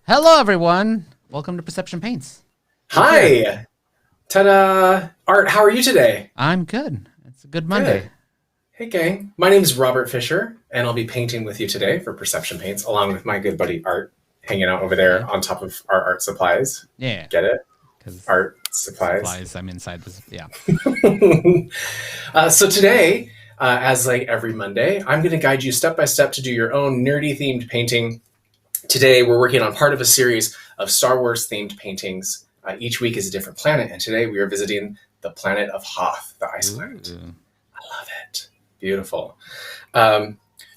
Hello, everyone. Welcome to Perception Paints. Hi. Ta-da. Art, how are you today? I'm good. It's a good Good. Monday. Hey, gang. My name is Robert Fisher, and I'll be painting with you today for Perception Paints, along with my good buddy Art, hanging out over there Yeah. on top of our art supplies. Yeah. Get it? Because Art supplies. supplies, I'm inside this. Yeah. So today, as like every Monday, I'm going to guide you step by step to do your own nerdy themed painting. Today, we're working on part of a series of Star Wars themed paintings. Each week is a different planet, and today we are visiting the planet of Hoth, the ice planet. Ooh. I love it. Beautiful.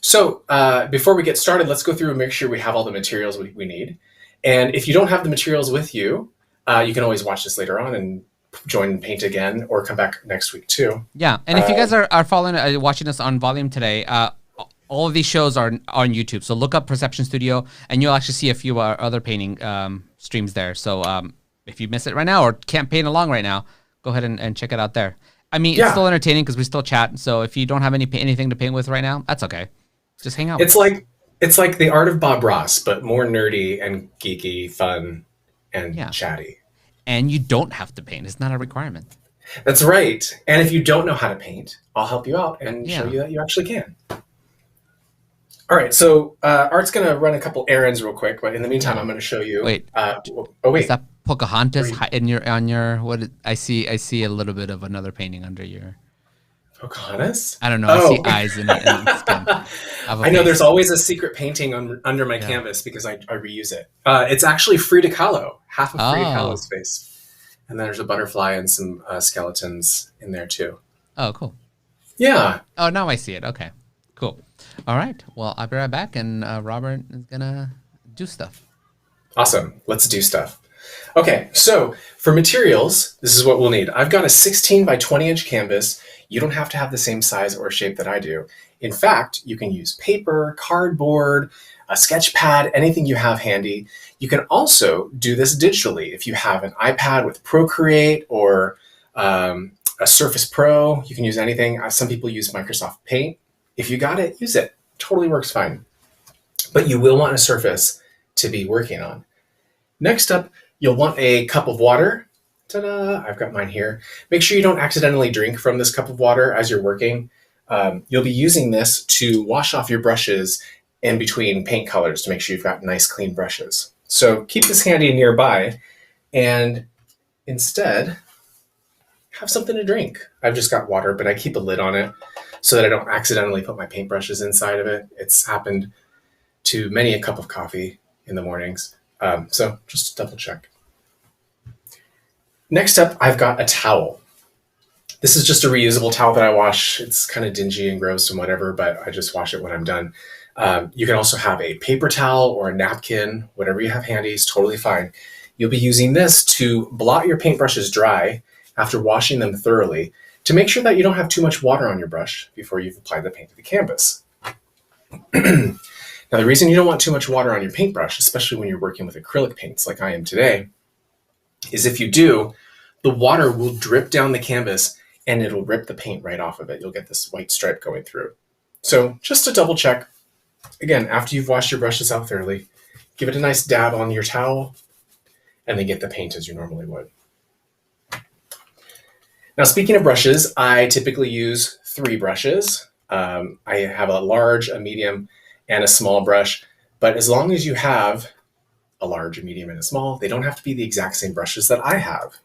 So before we get started, let's go through and make sure we have all the materials we need. And if you don't have the materials with you, you can always watch this later on and join and paint again, or come back next week too. Yeah. And if you guys are following, watching us on Volume today, all of these shows are on YouTube. So look up Perception Studio, and you'll actually see a few other painting streams there. So if you miss it right now or can't paint along right now, go ahead and check it out there. I mean, it's still entertaining because we still chat. So if you don't have anything to paint with right now, that's okay. Just hang out. It's like the art of Bob Ross, but more nerdy and geeky, fun, and chatty. And you don't have to paint. It's not a requirement. That's right. And if you don't know how to paint, I'll help you out and show you that you actually can. All right, so Art's going to run a couple errands real quick, but in the meantime, I'm going to show you. Wait. Wait. Is that Pocahontas on your what? I see a little bit of another painting under your. Pocahontas? I don't know. I see eyes in the skin. I know there's always a secret painting under my canvas because I reuse it. It's actually Frida Kahlo, half of Frida Kahlo's face. And then there's a butterfly and some skeletons in there too. Oh, cool. Yeah. Oh, now I see it. Okay, cool. All right. Well, I'll be right back, and Robert is going to do stuff. Awesome. Let's do stuff. Okay, so for materials, this is what we'll need. I've got a 16 by 20 inch canvas. You don't have to have the same size or shape that I do. In fact, you can use paper, cardboard, a sketch pad, anything you have handy. You can also do this digitally. If you have an iPad with Procreate or a Surface Pro, you can use anything. Some people use Microsoft Paint. If you got it, use it. Totally works fine. But you will want a surface to be working on. Next up, you'll want a cup of water. Ta-da! I've got mine here. Make sure you don't accidentally drink from this cup of water as you're working. You'll be using this to wash off your brushes in between paint colors to make sure you've got nice, clean brushes. So keep this handy nearby and instead have something to drink. I've just got water, but I keep a lid on it so that I don't accidentally put my paintbrushes inside of it. It's happened to many a cup of coffee in the mornings. So just double check. Next up, I've got a towel. This is just a reusable towel that I wash. It's kind of dingy and gross and whatever, but I just wash it when I'm done. You can also have a paper towel or a napkin, whatever you have handy is totally fine. You'll be using this to blot your paintbrushes dry after washing them thoroughly to make sure that you don't have too much water on your brush before you've applied the paint to the canvas. Now, the reason you don't want too much water on your paintbrush, especially when you're working with acrylic paints like I am today, is if you do, the water will drip down the canvas and it'll rip the paint right off of it. You'll get this white stripe going through. So just to double check, again, after you've washed your brushes out thoroughly, give it a nice dab on your towel and then get the paint as you normally would. Now, speaking of brushes, I typically use 3 brushes. I have a large, a medium, and a small brush. But as long as you have a large, a medium, and a small, they don't have to be the exact same brushes that I have.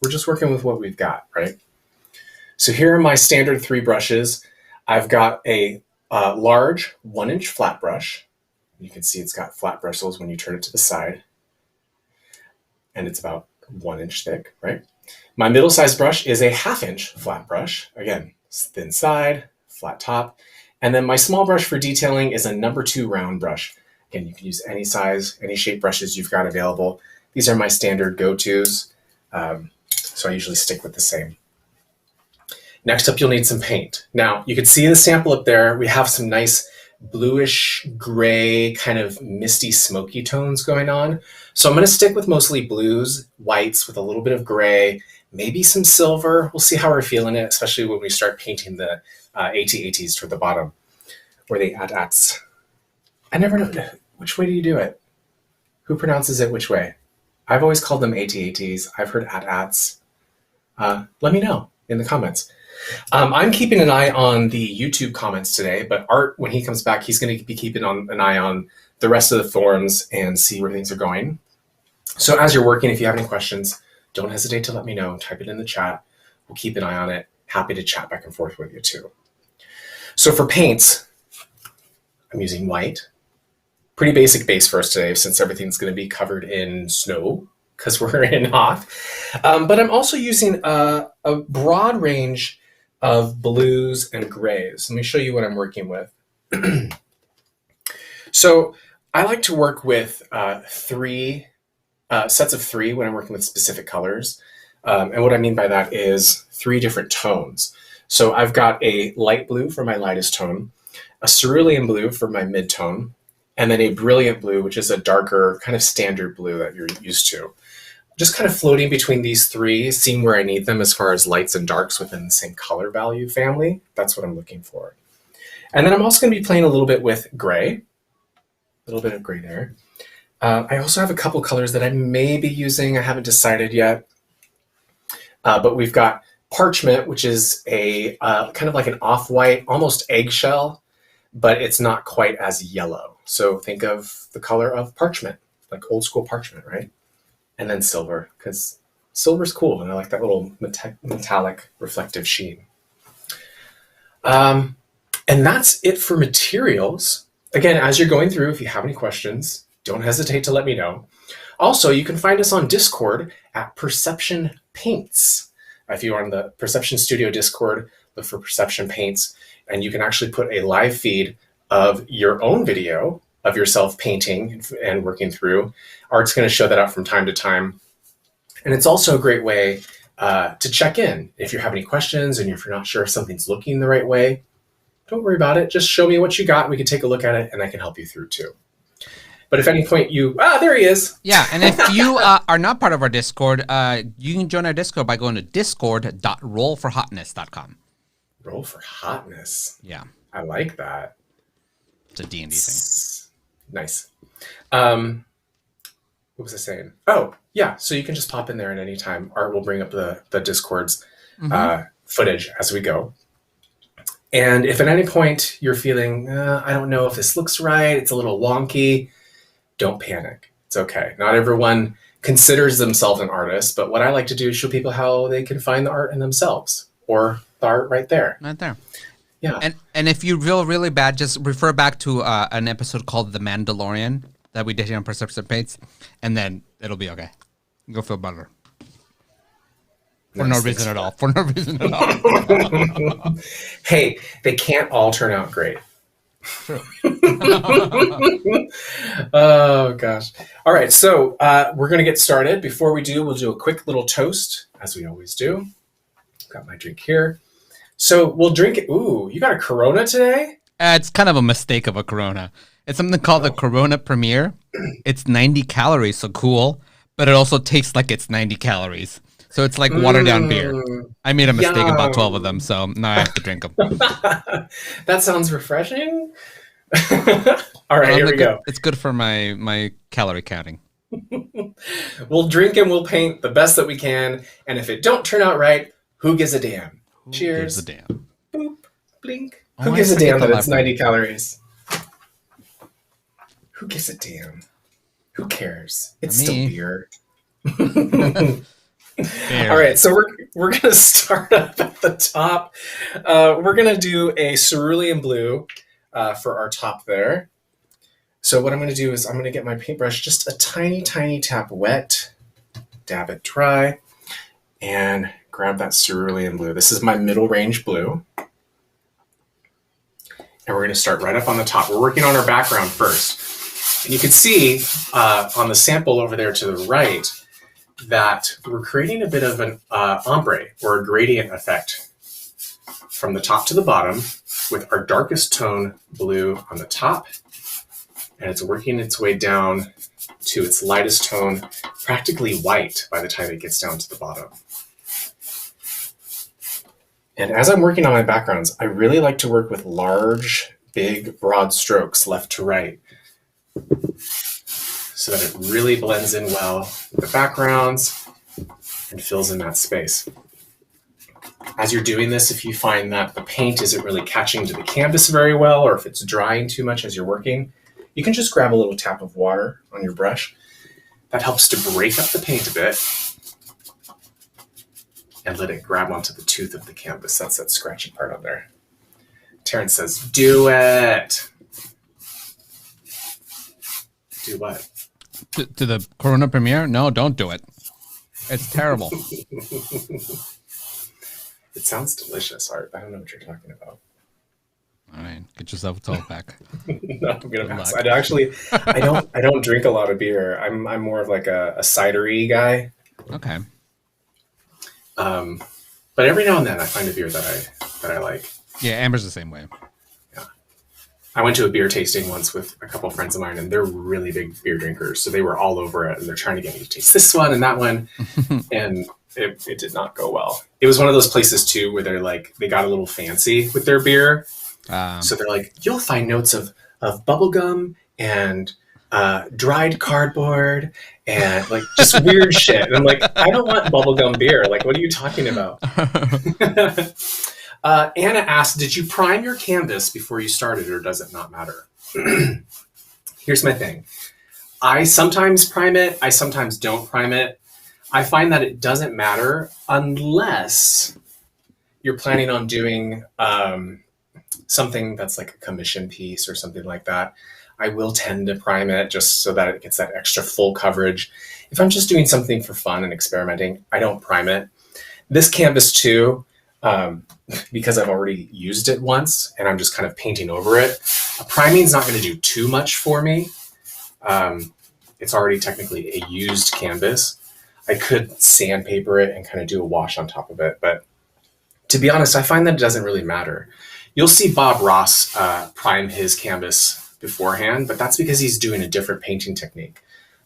We're just working with what we've got, right? So here are my standard 3 brushes. I've got a large 1-inch flat brush. You can see it's got flat bristles when you turn it to the side. And it's about 1 inch thick, right? My middle-sized brush is a 1/2-inch flat brush. Again, thin side, flat top. And then my small brush for detailing is a number 2 round brush. Again, you can use any size, any shape brushes you've got available. These are my standard go-tos, so I usually stick with the same. Next up, you'll need some paint. Now, you can see the sample up there. We have some nice bluish gray, kind of misty, smoky tones going on. So I'm going to stick with mostly blues, whites with a little bit of gray, maybe some silver. We'll see how we're feeling it, especially when we start painting the AT-ATs toward the bottom, or the AT-ATs. I never know. Which way do you do it? Who pronounces it which way? I've always called them AT-ATs. I've heard AT-ATs. Let me know in the comments. I'm keeping an eye on the YouTube comments today, but Art, when he comes back, he's going to be keeping an eye on the rest of the forums and see where things are going. So as you're working, if you have any questions, don't hesitate to let me know. Type it in the chat. We'll keep an eye on it. Happy to chat back and forth with you too. So for paints, I'm using white. Pretty basic base for us today since everything's going to be covered in snow because we're in Hoth. But I'm also using a broad range of blues and grays. Let me show you what I'm working with. So I like to work with three sets of three when I'm working with specific colors. And what I mean by that is 3 different tones. So I've got a light blue for my lightest tone, a cerulean blue for my mid-tone, and then a brilliant blue, which is a darker kind of standard blue that you're used to. Just kind of floating between these 3, seeing where I need them as far as lights and darks within the same color value family. That's what I'm looking for. And then I'm also going to be playing a little bit with gray, a little bit of gray there. I also have a couple colors that I may be using. I haven't decided yet. But we've got Parchment, which is a kind of like an off-white, almost eggshell, but it's not quite as yellow. So think of the color of parchment, like old school parchment, right? And then silver, because silver's cool, and I like that little metallic reflective sheen. And that's it for materials. Again, as you're going through, if you have any questions, don't hesitate to let me know. Also, you can find us on Discord at Perception Paints. If you are on the Perception Studio Discord, look for Perception Paints, and you can actually put a live feed of your own video of yourself painting and working through. Art's going to show that out from time to time. And it's also a great way to check in. If you have any questions and if you're not sure if something's looking the right way, don't worry about it. Just show me what you got. We can take a look at it, and I can help you through too. But if at any point there he is. Yeah, and if you are not part of our Discord, you can join our Discord by going to discord.rollforhotness.com. Roll for hotness. Yeah. I like that. It's a D&D thing. Nice. What was I saying? Oh, yeah. So you can just pop in there at any time. Art will bring up the Discord's footage as we go. And if at any point you're feeling, I don't know if this looks right, it's a little wonky, don't panic. It's okay. Not everyone considers themselves an artist, but what I like to do is show people how they can find the art in themselves, or the art right there. Right there. Yeah. And if you feel really bad, just refer back to an episode called The Mandalorian that we did here on Perception Paints, and then it'll be okay. You'll feel better. For no reason at all. For no reason at all. Hey, they can't all turn out great. True. Oh, gosh. All right, so we're going to get started. Before we do, we'll do a quick little toast, as we always do. Got my drink here. So we'll drink it. Ooh, you got a Corona today? It's kind of a mistake of a Corona. It's something called the Corona Premier. It's 90 calories, so cool. But it also tastes like it's 90 calories. So it's like watered down beer. I made a mistake and bought 12 of them, so now I have to drink them. That sounds refreshing. All right, here we go. It's good for my calorie counting. We'll drink and we'll paint the best that we can. And if it don't turn out right, who gives a damn? Cheers. Who gives a damn? Boop, blink. Who gives a damn that it's 90 calories? Who gives a damn? Who cares? It's still beer. All right, so we're gonna start up at the top. We're gonna do a cerulean blue for our top there. So what I'm gonna do is I'm gonna get my paintbrush just a tiny tap wet, dab it dry, and grab that cerulean blue. This is my middle range blue. And we're gonna start right up on the top. We're working on our background first. And you can see on the sample over there to the right that we're creating a bit of an ombre or a gradient effect from the top to the bottom with our darkest tone blue on the top, and it's working its way down to its lightest tone, practically white by the time it gets down to the bottom. And as I'm working on my backgrounds, I really like to work with large, big, broad strokes left to right. so that it really blends in well with the backgrounds and fills in that space. As you're doing this, if you find that the paint isn't really catching to the canvas very well, or if it's drying too much as you're working, you can just grab a little tap of water on your brush. That helps to break up the paint a bit and let it grab onto the tooth of the canvas. That's that scratchy part on there. Terrence says, do it. Do what? To the Corona premiere? No, don't do it. It's terrible. It sounds delicious, Art. I don't know what you're talking about. All right, get yourself a 12 pack. No, I'm gonna pass. I don't drink a lot of beer. I'm more of like a cidery guy. Okay. But every now and then I find a beer that I like. Yeah, Amber's the same way. Yeah. I went to a beer tasting once with a couple of friends of mine, and they're really big beer drinkers. So they were all over it, and they're trying to get me to taste this one and that one, and it did not go well. It was one of those places too where they got a little fancy with their beer. So they're like, you'll find notes of bubblegum and dried cardboard and like just weird shit. And I'm like, I don't want bubblegum beer. Like, what are you talking about? Anna asked, did you prime your canvas before you started, or does it not matter? Here's my thing. I sometimes prime it. I sometimes don't prime it. I find that it doesn't matter unless you're planning on doing something that's like a commission piece or something like that. I will tend to prime it just so that it gets that extra full coverage. If I'm just doing something for fun and experimenting, I don't prime it. This canvas too, because I've already used it once and I'm just kind of painting over it, priming is not going to do too much for me. It's already technically a used canvas. I could sandpaper it and kind of do a wash on top of it, but to be honest, I find that it doesn't really matter. You'll see Bob Ross prime his canvas beforehand, but that's because he's doing a different painting technique.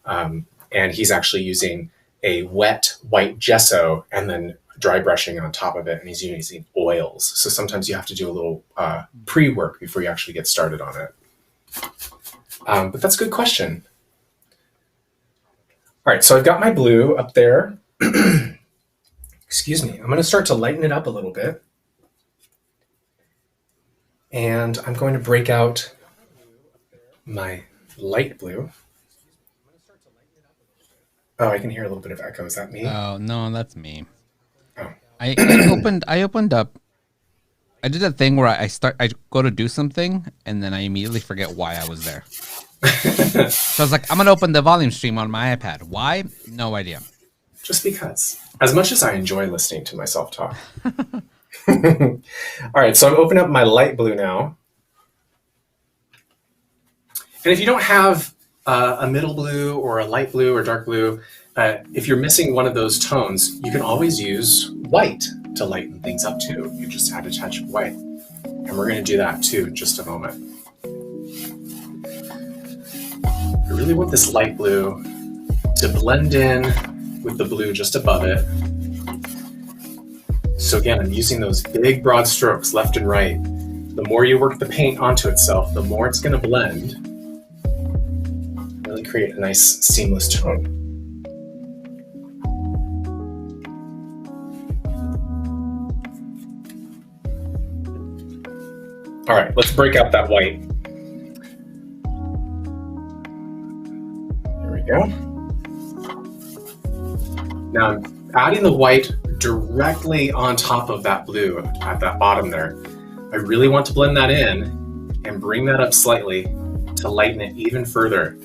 And he's actually using a wet white gesso and then dry brushing on top of it, and he's using oils. So sometimes you have to do a little pre-work before you actually get started on it. But that's a good question. All right, so I've got my blue up there. Excuse me. I'm going to start to lighten it up a little bit. And I'm going to break out my light blue. Oh, I can hear a little bit of echo. Is that me? Oh, no, that's me. Oh. I opened up. I did a thing where I go to do something and then I immediately forget why I was there. So I was like, I'm going to open the volume stream on my iPad. Why? No idea. Just because. As much as I enjoy listening to myself talk. All right, so I'm opening up my light blue now. And if you don't have a middle blue or a light blue or dark blue, if you're missing one of those tones, you can always use white to lighten things up too. You just add a touch of white. And we're going to do that too in just a moment. I really want this light blue to blend in with the blue just above it. So again, I'm using those big broad strokes left and right. The more you work the paint onto itself, the more it's going to blend. Really create a nice seamless tone. All right, let's break out that white. There we go. Now I'm adding the white directly on top of that blue at that bottom there. I really want to blend that in and bring that up slightly to lighten it even further.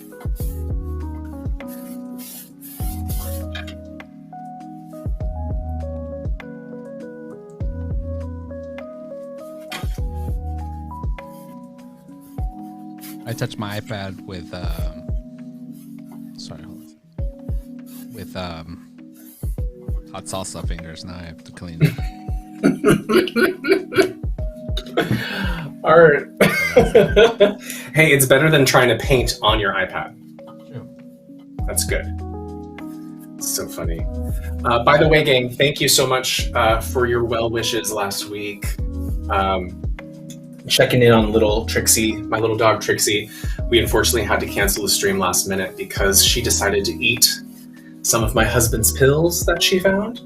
I touched my iPad with with hot salsa fingers. Now I have to clean it. All right. Hey, it's better than trying to paint on your iPad. True. That's good. It's so funny. By the way, gang, thank you so much for your well wishes last week. checking in on little Trixie, my little dog Trixie. We unfortunately had to cancel the stream last minute because she decided to eat some of my husband's pills that she found.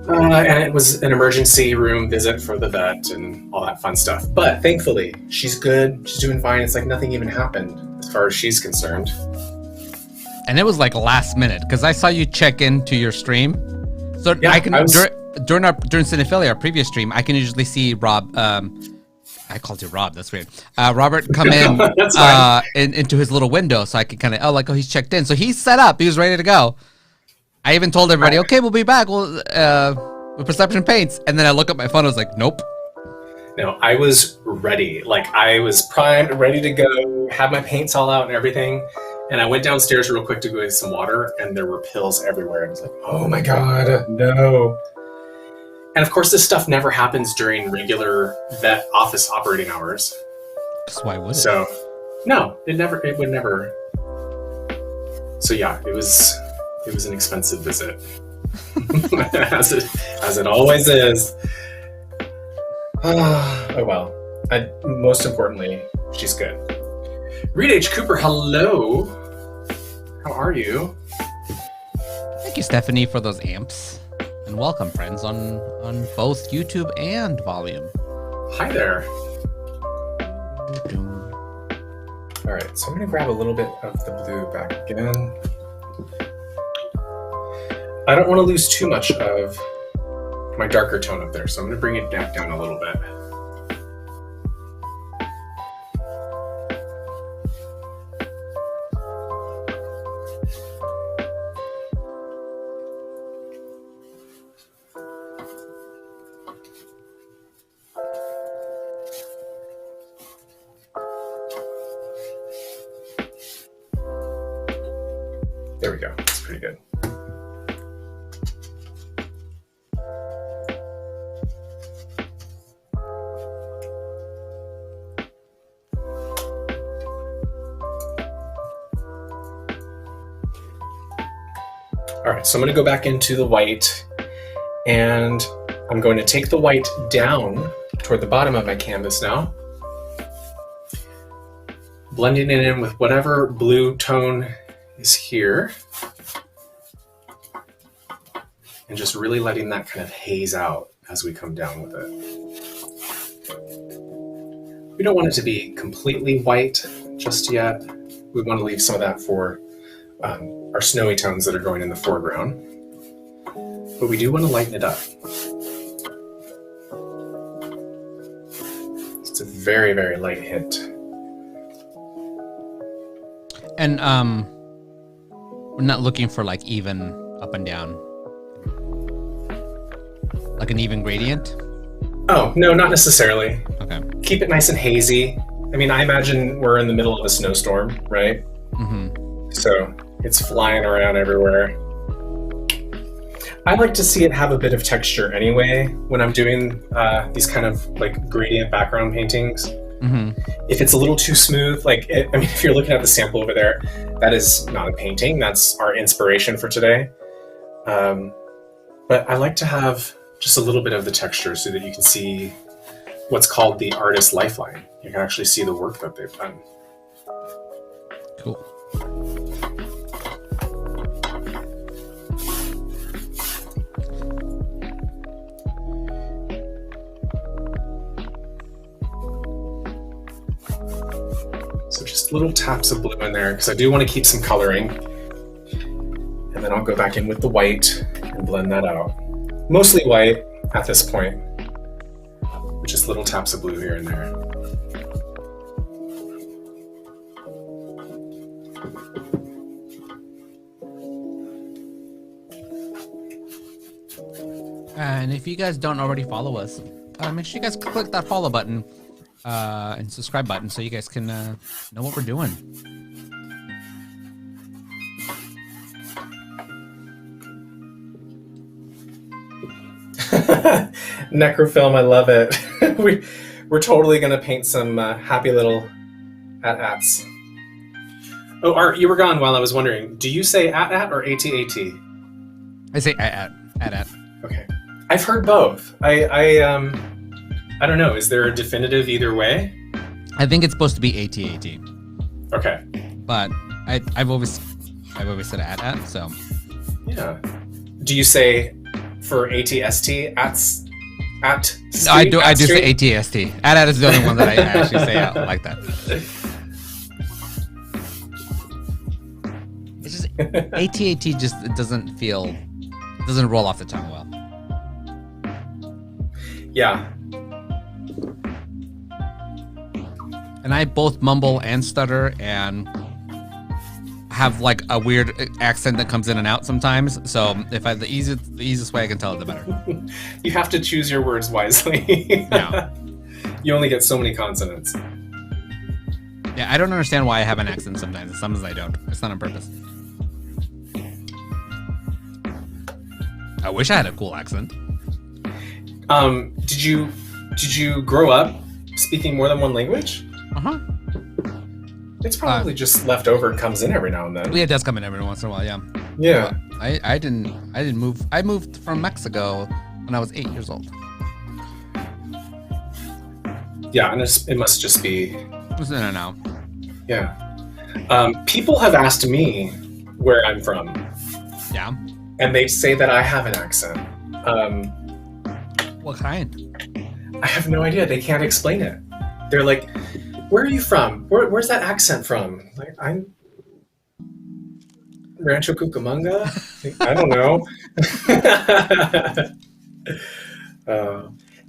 And it was an emergency room visit for the vet and all that fun stuff. But thankfully, she's good. She's doing fine. It's like nothing even happened as far as she's concerned. And it was like last minute because I saw you check into your stream. So Yeah, I can I was- during Cinephilia, our previous stream, I can usually see Rob. I called you Rob. That's weird. Robert come in That's fine. into his little window, so I could kind of he's checked in. So he's set up. He was ready to go. I even told everybody, okay, we'll be back. We'll with Perception Paints, and then I look at my phone. I was like, nope. No, I was ready. Like I was primed, ready to go. Had my paints all out and everything. And I went downstairs real quick to go get some water, and there were pills everywhere. I was like, oh my god, no. And of course, this stuff never happens during regular vet office operating hours. Because why would it? So, no, it would never. So yeah, it was an expensive visit, as it always is. Oh well. Most importantly, she's good. Reed H. Cooper, hello. How are you? Thank you, Stephanie, for those amps. And welcome, friends, on both YouTube and Volume. Hi there. All right, so I'm going to grab a little bit of the blue back again. I don't want to lose too much of my darker tone up there, so I'm going to bring it back down a little bit. There we go. That's pretty good. All right, so I'm going to go back into the white, and I'm going to take the white down toward the bottom of my canvas now, blending it in with whatever blue tone is here, and just really letting that kind of haze out as we come down with it. We don't want it to be completely white just yet. We want to leave some of that for our snowy tones that are going in the foreground, but we do want to lighten it up. It's a very, very light hint. And we're not looking for like even up and down, like an even gradient. Oh, no, not necessarily. Okay. Keep it nice and hazy. I mean, I imagine we're in the middle of a snowstorm, right? Mm-hmm. So it's flying around everywhere. I like to see it have a bit of texture anyway when I'm doing these kind of like gradient background paintings. Mm-hmm. If it's a little too smooth, if you're looking at the sample over there, that is not a painting. That's our inspiration for today. But I like to have just a little bit of the texture so that you can see what's called the artist's lifeline. You can actually see the work that they've done. Cool. So just little taps of blue in there because I do want to keep some coloring. And then I'll go back in with the white and blend that out. Mostly white at this point, with just little taps of blue here and there. And if you guys don't already follow us, make sure you guys click that follow button and subscribe button so you guys can know what we're doing. Necrofilm, I love it. We're totally going to paint some happy little at-ats. Oh, Art, you were gone while I was wondering. Do you say at-at or at-at? I say at. Okay. I've heard both. I I don't know. Is there a definitive either way? I think it's supposed to be AT-AT. Okay. But I've always said AT-AT, so. Yeah. Do you say for AT-ST at No, I do say AT-ST. AT-AT is the only one that I actually say out like that. It's just AT-AT just doesn't roll off the tongue well. Yeah. And I both mumble and stutter and have like a weird accent that comes in and out sometimes. So if I the easiest way I can tell it, the better. You have to choose your words wisely. Yeah. You only get so many consonants. Yeah, I don't understand why I have an accent sometimes. And sometimes I don't. It's not on purpose. I wish I had a cool accent. Did you grow up speaking more than one language? Uh-huh. It's probably just left over and comes in every now and then. Yeah, it does come in every once in a while, yeah. Yeah. I didn't move. I moved from Mexico when I was 8 years old. Yeah, and it must just be... No. Yeah. People have asked me where I'm from. Yeah. And they say that I have an accent. What kind? I have no idea. They can't explain it. They're like, where are you from? Where's that accent from? Like, I'm Rancho Cucamonga? I don't know.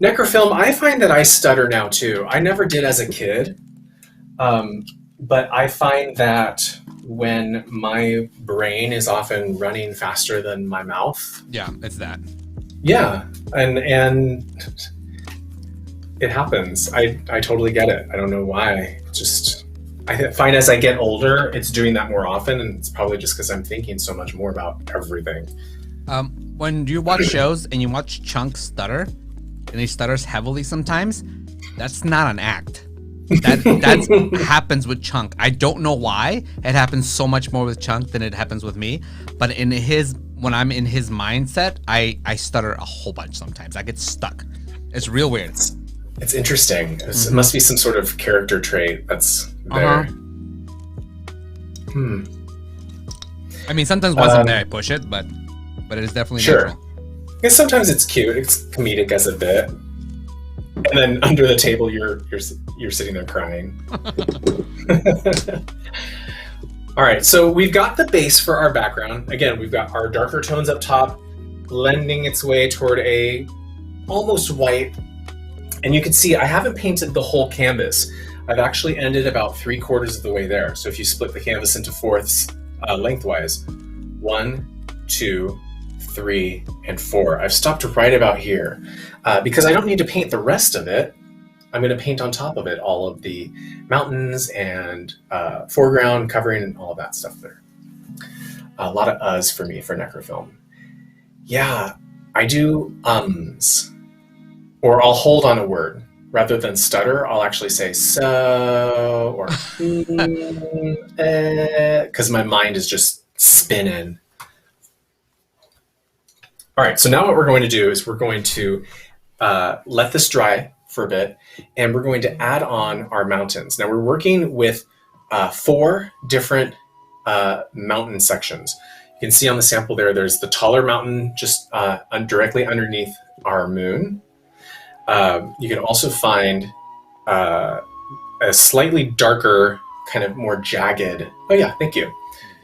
Necrofilm, I find that I stutter now too. I never did as a kid. But I find that when my brain is often running faster than my mouth. Yeah, it's that. Yeah, and it happens. I totally get it. I don't know why. Just I find as I get older, it's doing that more often, and it's probably just because I'm thinking so much more about everything. When you watch shows and you watch Chunk stutter, and he stutters heavily sometimes, that's not an act. That happens with Chunk. I don't know why. It happens so much more with Chunk than it happens with me. But when I'm in his mindset, I stutter a whole bunch sometimes. I get stuck. It's real weird. It's interesting. It must be some sort of character trait that's there. I mean, sometimes once I'm there, I push it, but it is definitely natural. And sometimes it's cute. It's comedic as a bit. And then under the table, you're sitting there crying. All right, so we've got the base for our background. Again, we've got our darker tones up top, blending its way toward a almost white. And you can see I haven't painted the whole canvas. I've actually ended about 3/4 of the way there. So if you split the canvas into fourths lengthwise, 1, 2, 3, and 4. I've stopped right about here because I don't need to paint the rest of it. I'm going to paint on top of it all of the mountains and foreground covering and all of that stuff there. A lot of uhs for me for Necrofilm. Yeah, I do ums. Or I'll hold on a word. Rather than stutter, I'll actually say so or because my mind is just spinning. All right, so now what we're going to do is we're going to let this dry for a bit, and we're going to add on our mountains. Now we're working with 4 different mountain sections. You can see on the sample there's the taller mountain just directly underneath our moon. You can also find a slightly darker, kind of more jagged. Oh yeah, thank you.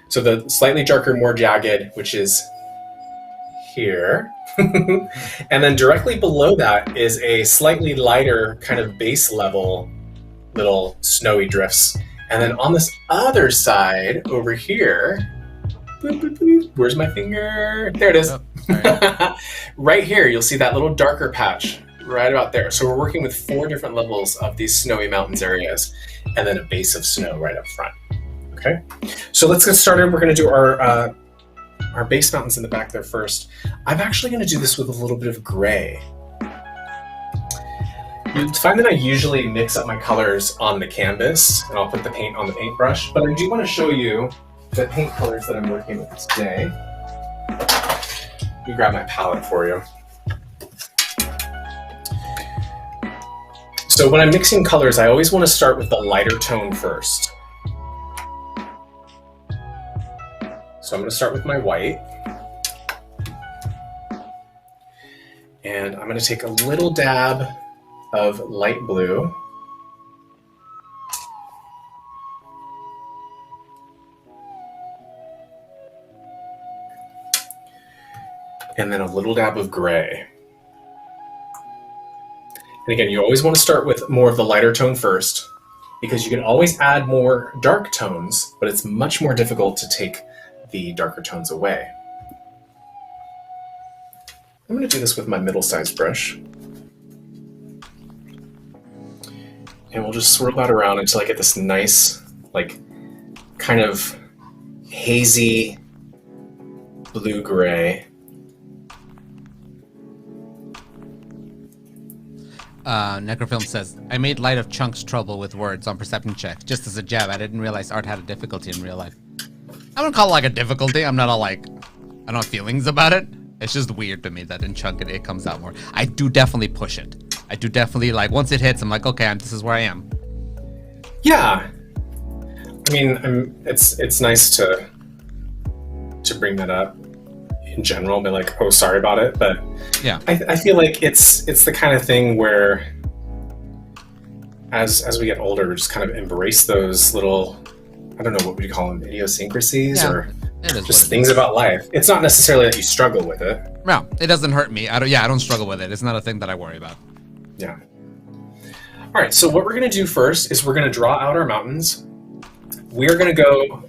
So the slightly darker, more jagged, which is here. And then directly below that is a slightly lighter kind of base level little snowy drifts. And then on this other side over here, boop, boop, boop, where's my finger? There it is. Oh, right. Right here, you'll see that little darker patch right about there. So we're working with 4 different levels of these snowy mountains areas and then a base of snow right up front. Okay, so let's get started. We're going to do our base mountains in the back there first. I'm actually going to do this with a little bit of gray. You'll find that I usually mix up my colors on the canvas, and I'll put the paint on the paintbrush, but I do want to show you the paint colors that I'm working with today. Let me grab my palette for you. So when I'm mixing colors, I always want to start with the lighter tone first. So I'm going to start with my white. And I'm going to take a little dab of light blue. And then a little dab of gray. And again, you always want to start with more of the lighter tone first, because you can always add more dark tones, but it's much more difficult to take the darker tones away. I'm going to do this with my middle-sized brush. And we'll just swirl that around until I get this nice, like, kind of hazy blue-gray. Necrofilm says, I made light of Chunk's trouble with words on perception check, just as a jab. I didn't realize art had a difficulty in real life. I wouldn't call it like a difficulty. I'm not all like, I don't have feelings about it. It's just weird to me that in Chunk it comes out more. I do definitely push it. I do definitely, like, once it hits, I'm like, okay, this is where I am. Yeah. I mean, it's nice to bring that up in general, be like, oh, sorry about it, but yeah, I feel like it's the kind of thing where as we get older, we just kind of embrace those little, I don't know, what would you call them, idiosyncrasies, or just things about life. It's not necessarily that you struggle with it. No, it doesn't hurt me. I don't struggle with it. It's not a thing that I worry about. Yeah. All right, so what we're going to do first is we're going to draw out our mountains. We're going to go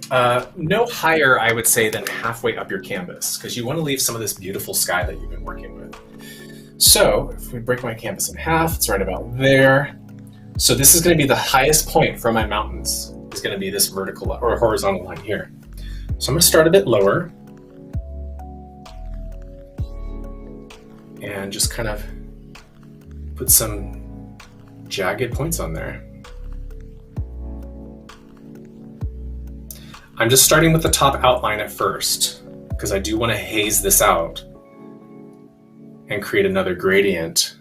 no higher, I would say, than halfway up your canvas, because you want to leave some of this beautiful sky that you've been working with. So if we break my canvas in half, it's right about there. So this is going to be the highest point from my mountains. It's going to be this vertical or horizontal line here. So I'm going to start a bit lower and just kind of put some jagged points on there. I'm just starting with the top outline at first, because I do want to haze this out and create another gradient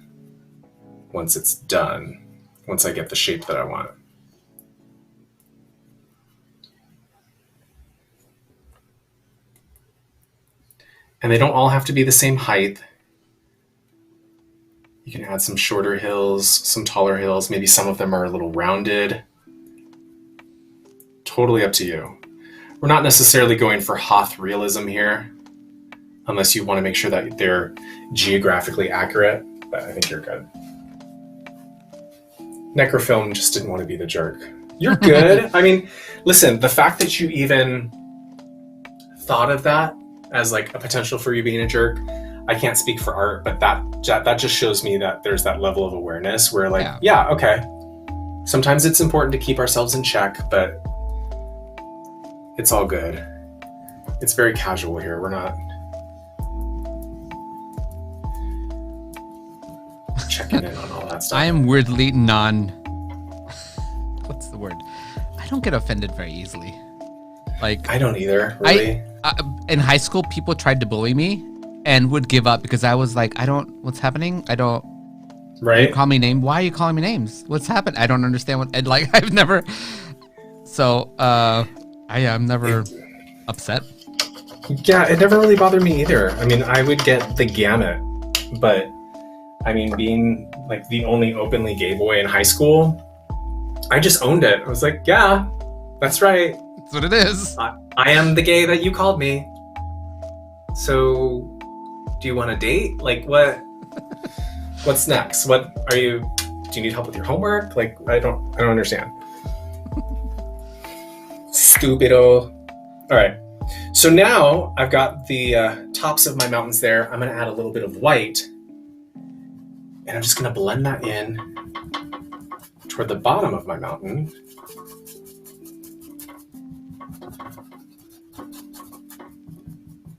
once it's done, once I get the shape that I want. And they don't all have to be the same height. You can add some shorter hills, some taller hills. Maybe some of them are a little rounded. Totally up to you. We're not necessarily going for Hoth realism here, unless you want to make sure that they're geographically accurate, but I think you're good. Necrofilm just didn't want to be the jerk. You're good. I mean, listen, the fact that you even thought of that as like a potential for you being a jerk, I can't speak for art, but that just shows me that there's that level of awareness where, like, yeah, okay. Sometimes it's important to keep ourselves in check, but it's all good. It's very casual here. We're not checking in on all that stuff. I am weirdly what's the word? I don't get offended very easily. Like, I don't either, really. In high school, people tried to bully me and would give up because I was like, what's happening? I don't. Right. You call me name. Why are you calling me names? What's happened? I don't understand I've never. So, I'm never upset. Yeah, it never really bothered me either. I mean, I would get the gamut, but I mean, being like the only openly gay boy in high school, I just owned it. I was like, yeah, that's right. That's what it is. I am the gay that you called me. So, do you want to date? Like, what? What's next? Do you need help with your homework? Like, I don't understand. Stupido. All right. So now I've got the tops of my mountains there. I'm going to add a little bit of white, and I'm just going to blend that in toward the bottom of my mountain.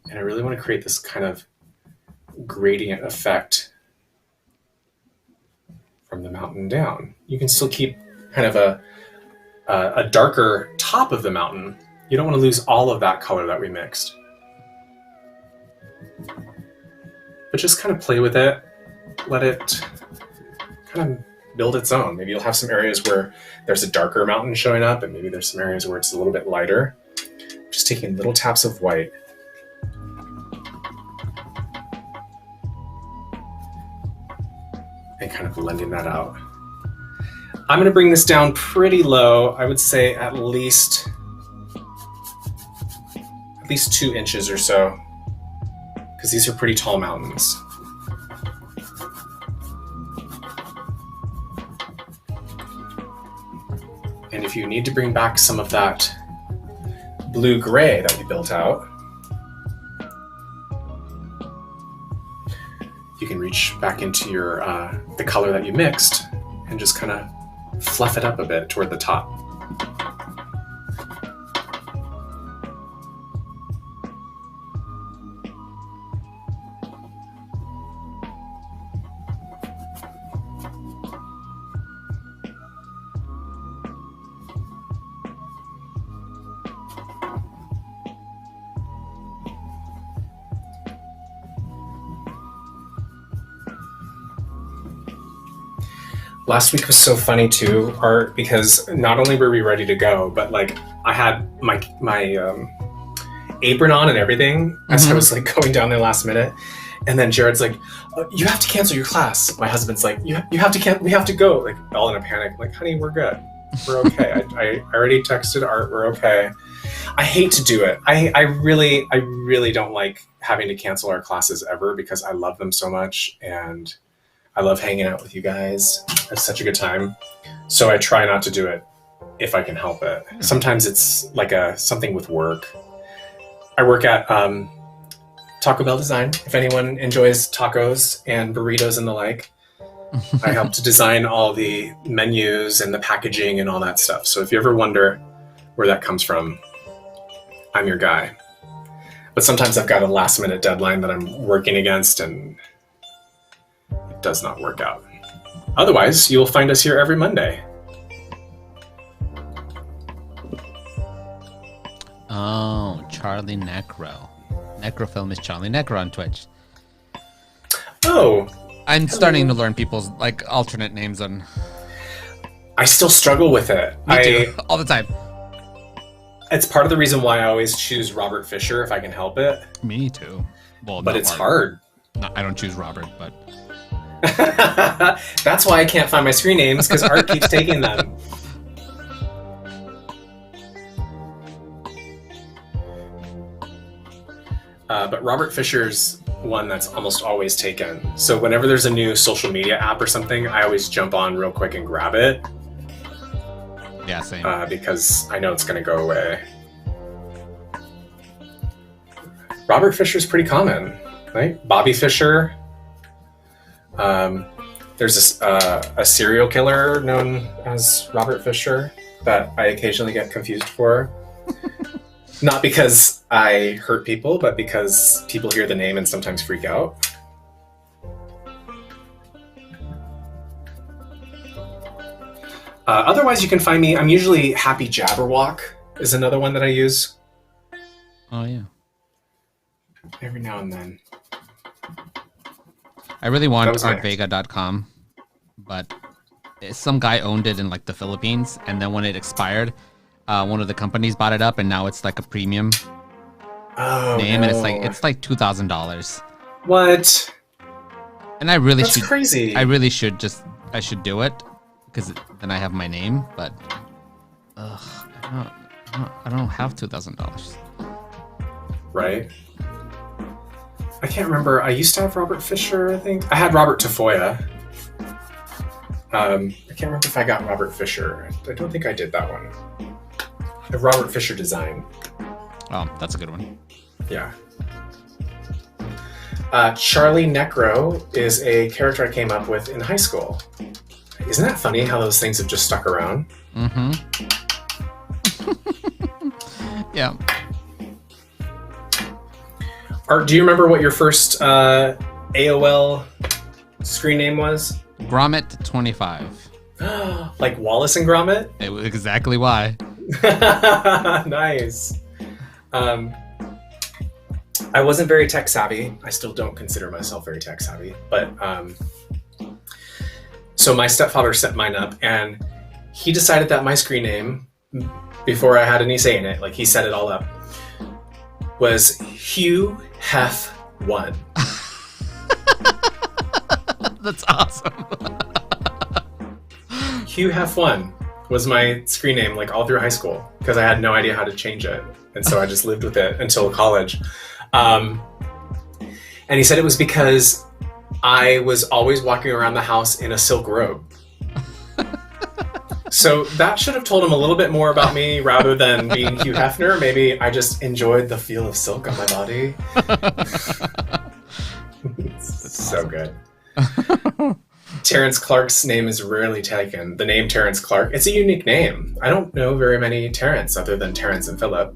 And I really want to create this kind of gradient effect from the mountain down. You can still keep kind of a darker top of the mountain. You don't want to lose all of that color that we mixed. But just kind of play with it. Let it kind of build its own. Maybe you'll have some areas where there's a darker mountain showing up, and maybe there's some areas where it's a little bit lighter. Just taking little taps of white. And kind of blending that out. I'm going to bring this down pretty low. I would say at least 2 inches or so, because these are pretty tall mountains. And if you need to bring back some of that blue-gray that we built out, you can reach back into your the color that you mixed and just kind of fluff it up a bit toward the top. Last week was so funny too, Art, because not only were we ready to go, but like I had my apron on and everything as I was like going down there last minute, and then Jared's like, "You have to cancel your class." My husband's like, "You have to we have to go." Like all in a panic. I'm like, "Honey, we're good. We're okay." I already texted Art. We're okay. I hate to do it. I really don't like having to cancel our classes ever because I love them so much and I love hanging out with you guys. It's such a good time. So I try not to do it if I can help it. Sometimes it's like something with work. I work at Taco Bell Design. If anyone enjoys tacos and burritos and the like, I help to design all the menus and the packaging and all that stuff. So if you ever wonder where that comes from, I'm your guy. But sometimes I've got a last minute deadline that I'm working against and it does not work out. Otherwise, you'll find us here every Monday. Oh, Charlie Necro. Necrofilm is Charlie Necro on Twitch. Oh. I'm starting to learn people's like alternate names on. I still struggle with it. Me too, all the time. It's part of the reason why I always choose Robert Fisher if I can help it. Me too. Well, but it's hard. No, I don't choose Robert, but that's why I can't find my screen names, because Art keeps taking them. But Robert Fisher's one that's almost always taken. So whenever there's a new social media app or something, I always jump on real quick and grab it. Yeah, same. Because I know it's going to go away. Robert Fisher's pretty common, right? Bobby Fisher. There's a serial killer known as Robert Fisher that I occasionally get confused for. Not because I hurt people, but because people hear the name and sometimes freak out. Otherwise, you can find me. I'm usually Happy Jabberwock is another one that I use. Oh, yeah. Every now and then. I really want artvega.com, but some guy owned it in like the Philippines, and then when it expired, one of the companies bought it up, and now it's like a premium name, no. and it's like $2,000. What? And I really That's should. crazy. I should do it because then I have my name, but I don't have $2,000. Right. I can't remember. I used to have Robert Fisher, I think. I had Robert Tafoya. I can't remember if I got Robert Fisher. I don't think I did that one. I have Robert Fisher Design. Oh, that's a good one. Yeah. Charlie Necro is a character I came up with in high school. Isn't that funny how those things have just stuck around? Mm-hmm. Yeah. Art, do you remember what your first AOL screen name was? Gromit25. Like Wallace and Gromit? It was exactly why. Nice. I wasn't very tech savvy. I still don't consider myself very tech savvy. But so my stepfather set mine up, and he decided that my screen name, before I had any say in it, like he set it all up, was Hugh Hef 1. That's awesome. Hugh Hef 1 was my screen name, like all through high school, because I had no idea how to change it, and so I just lived with it until college. And he said it was because I was always walking around the house in a silk robe. So that should have told him a little bit more about me rather than being Hugh Hefner. Maybe I just enjoyed the feel of silk on my body. It's so good. Terrence Clark's name is rarely taken. The name Terrence Clark, it's a unique name. I don't know very many Terrence other than Terrence and Philip.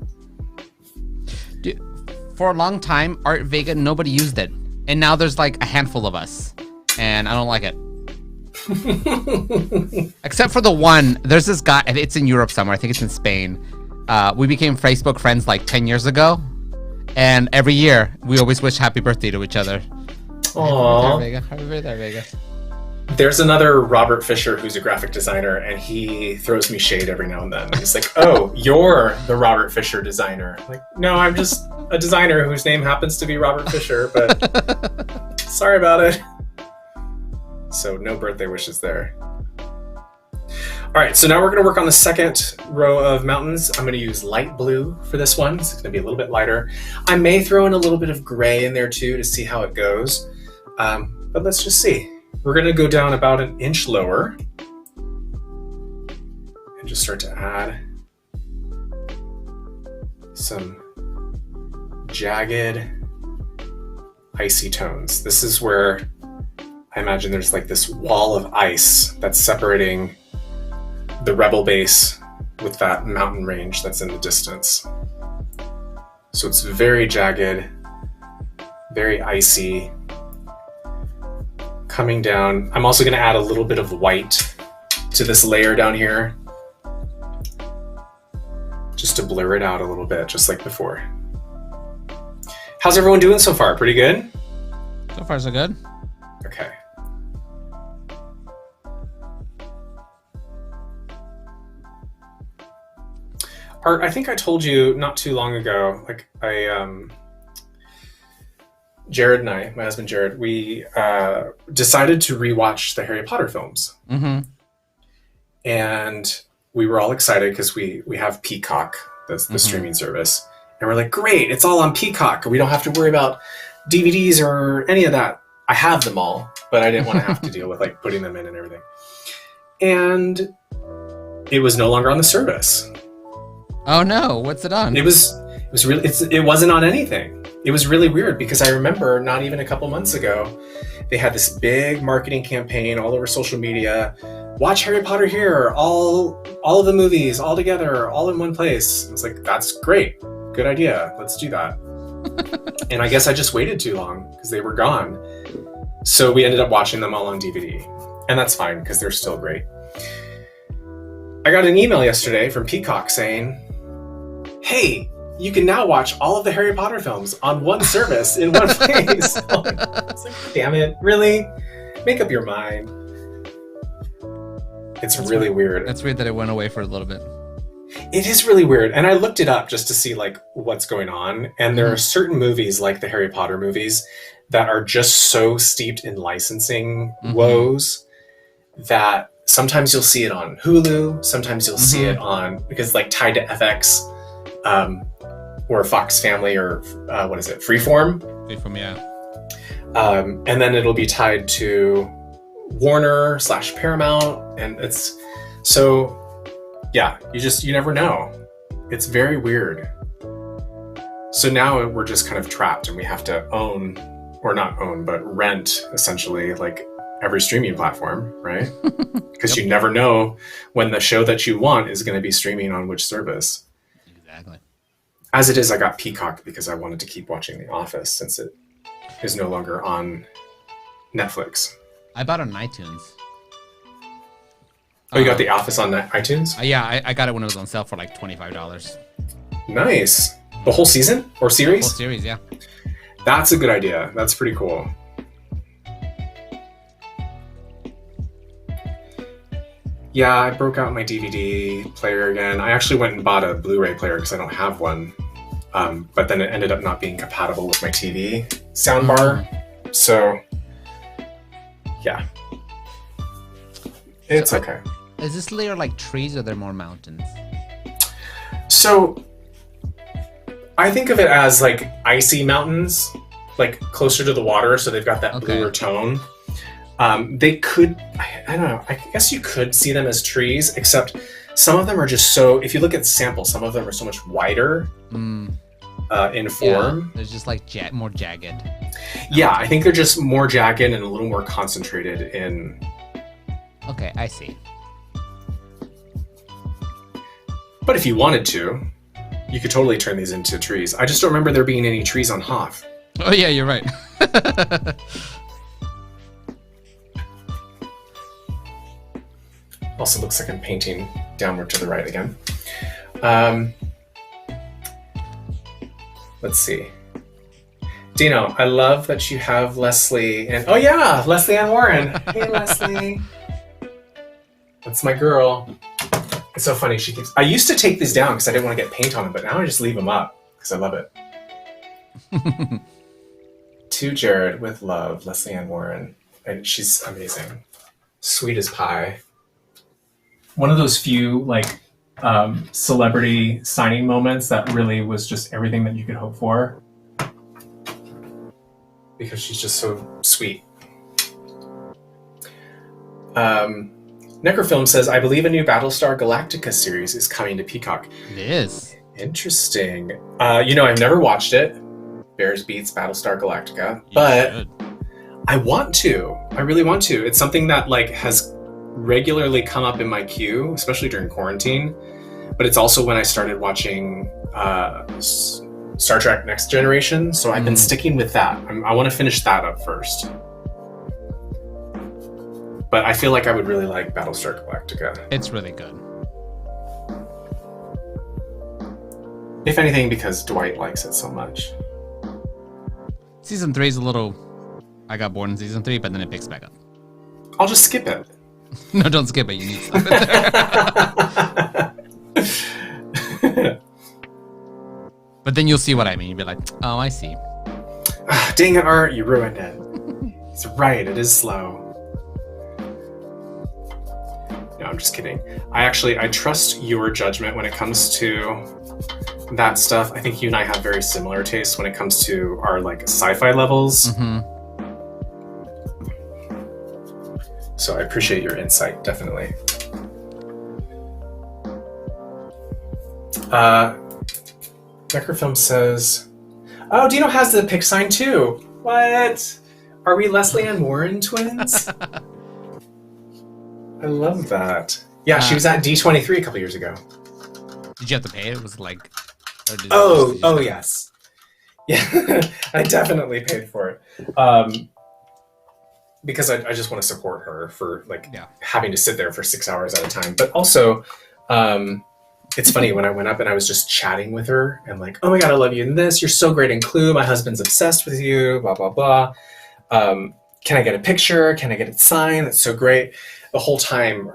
For a long time, Art Vega, nobody used it. And now there's like a handful of us. And I don't like it. Except for the one, there's this guy, it's in Europe somewhere, I think it's in Spain. We became Facebook friends like 10 years ago. And every year, we always wish happy birthday to each other. Aww. Happy birthday, Vega. There's another Robert Fisher who's a graphic designer, and he throws me shade every now and then. He's like, oh, you're the Robert Fisher designer. I'm like, no, I'm just a designer whose name happens to be Robert Fisher, but sorry about it. So no birthday wishes there. All right, so now we're going to work on the second row of mountains. I'm going to use light blue for this one. It's going to be a little bit lighter. I may throw in a little bit of gray in there too to see how it goes. But let's just see. We're going to go down about an inch lower and just start to add some jagged, icy tones. This is where I imagine there's like this wall of ice that's separating the Rebel base with that mountain range that's in the distance. So it's very jagged, very icy. Coming down, I'm also going to add a little bit of white to this layer down here, just to blur it out a little bit, just like before. How's everyone doing so far? Pretty good? So far, so good. Okay. Art, I think I told you not too long ago, like Jared and I, my husband Jared, we decided to rewatch the Harry Potter films. Mm-hmm. And we were all excited because we have Peacock, that's the streaming service. And we're like, great, it's all on Peacock. We don't have to worry about DVDs or any of that. I have them all, but I didn't want to have to deal with like putting them in and everything. And it was no longer on the service. Oh no, what's it on? It wasn't on anything. It was really weird because I remember not even a couple months ago, they had this big marketing campaign all over social media. Watch Harry Potter here, all of the movies, all together, all in one place. I was like, that's great. Good idea. Let's do that. And I guess I just waited too long because they were gone. So we ended up watching them all on DVD. And that's fine because they're still great. I got an email yesterday from Peacock saying, hey, you can now watch all of the Harry Potter films on one service in one place. It's like, damn it, really? Make up your mind. That's really weird. That's weird that it went away for a little bit. It is really weird. And I looked it up just to see like what's going on. And there are certain movies like the Harry Potter movies that are just so steeped in licensing woes that sometimes you'll see it on Hulu. Sometimes you'll see it on, because like tied to FX, or Fox Family, or what is it? Freeform? Freeform, yeah. And then it'll be tied to Warner/Paramount. And it's so, yeah, you never know. It's very weird. So now we're just kind of trapped and we have to own, or not own, but rent essentially like every streaming platform, right? Because you never know when the show that you want is going to be streaming on which service. Exactly. As it is, I got Peacock because I wanted to keep watching The Office since it is no longer on Netflix. I bought it on iTunes. Oh, you got The Office on iTunes? Yeah, I got it when it was on sale for like $25. Nice. The whole season or series? Whole series, yeah. That's a good idea. That's pretty cool. Yeah, I broke out my DVD player again. I actually went and bought a Blu-ray player because I don't have one. But then it ended up not being compatible with my TV soundbar. So, yeah. It's okay. Is this layer like trees or are there more mountains? So, I think of it as like icy mountains, like closer to the water, so they've got that bluer tone. They could, I don't know, I guess you could see them as trees, except some of them are just so, if you look at the sample, some of them are so much wider in form. Yeah, they're just like more jagged. Yeah, I think they're just more jagged and a little more concentrated in... Okay, I see. But if you wanted to, you could totally turn these into trees. I just don't remember there being any trees on Hoth. Oh yeah, you're right. Also looks like I'm painting downward to the right again. Let's see. Dino, I love that you have Leslie and... Oh yeah, Leslie Ann Warren. Hey, Leslie. That's my girl. It's so funny. She keeps... I used to take these down because I didn't want to get paint on them, but now I just leave them up because I love it. To Jared with love, Leslie Ann Warren. And she's amazing. Sweet as pie. One of those few celebrity signing moments that really was just everything that you could hope for. Because she's just so sweet. Necrofilm says, I believe a new Battlestar Galactica series is coming to Peacock. It is. Interesting. I've never watched it. Bears beats Battlestar Galactica. But I want to. I really want to. It's something that has regularly come up in my queue, especially during quarantine. But it's also when I started watching Star Trek Next Generation. So I've been sticking with that. I want to finish that up first. But I feel like I would really like Battlestar Galactica. It's really good. If anything, because Dwight likes it so much. Season 3 is a little... I got bored in season 3, but then it picks back up. I'll just skip it. No, don't skip it. You need stuff in there. But then you'll see what I mean. You'll be like, oh, I see. Dang it, Art. You ruined it. It's right. It is slow. No, I'm just kidding. I trust your judgment when it comes to that stuff. I think you and I have very similar tastes when it comes to our sci-fi levels. So I appreciate your insight, definitely. Necrofilm says, oh, Dino has the pick sign too. What? Are we Leslie Ann Warren twins? I love that. Yeah, she was at D23 a couple years ago. Did you have to pay? It was yes. Yeah, I definitely paid for it. Because I just want to support her for having to sit there for 6 hours at a time. But also, it's funny when I went up and I was just chatting with her and oh my God, I love you in this. You're so great in Clue. My husband's obsessed with you, blah, blah, blah. Can I get a picture? Can I get it signed? That's so great. The whole time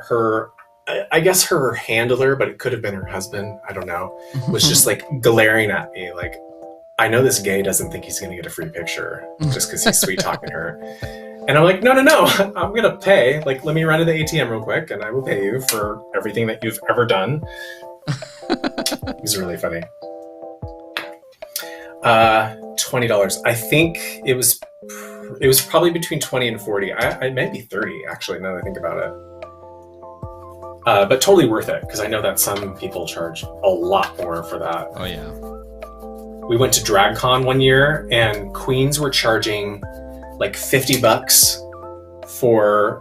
I guess her handler, but it could have been her husband, I don't know, was just glaring at me I know this gay doesn't think he's going to get a free picture just because he's sweet talking to her. And I'm like, no, I'm going to pay. Let me run to the ATM real quick and I will pay you for everything that you've ever done. It was really funny. $20. I think it was probably between 20 and 40. It may be 30 actually, now that I think about it. But totally worth it because I know that some people charge a lot more for that. Oh yeah. We went to DragCon one year and Queens were charging $50 for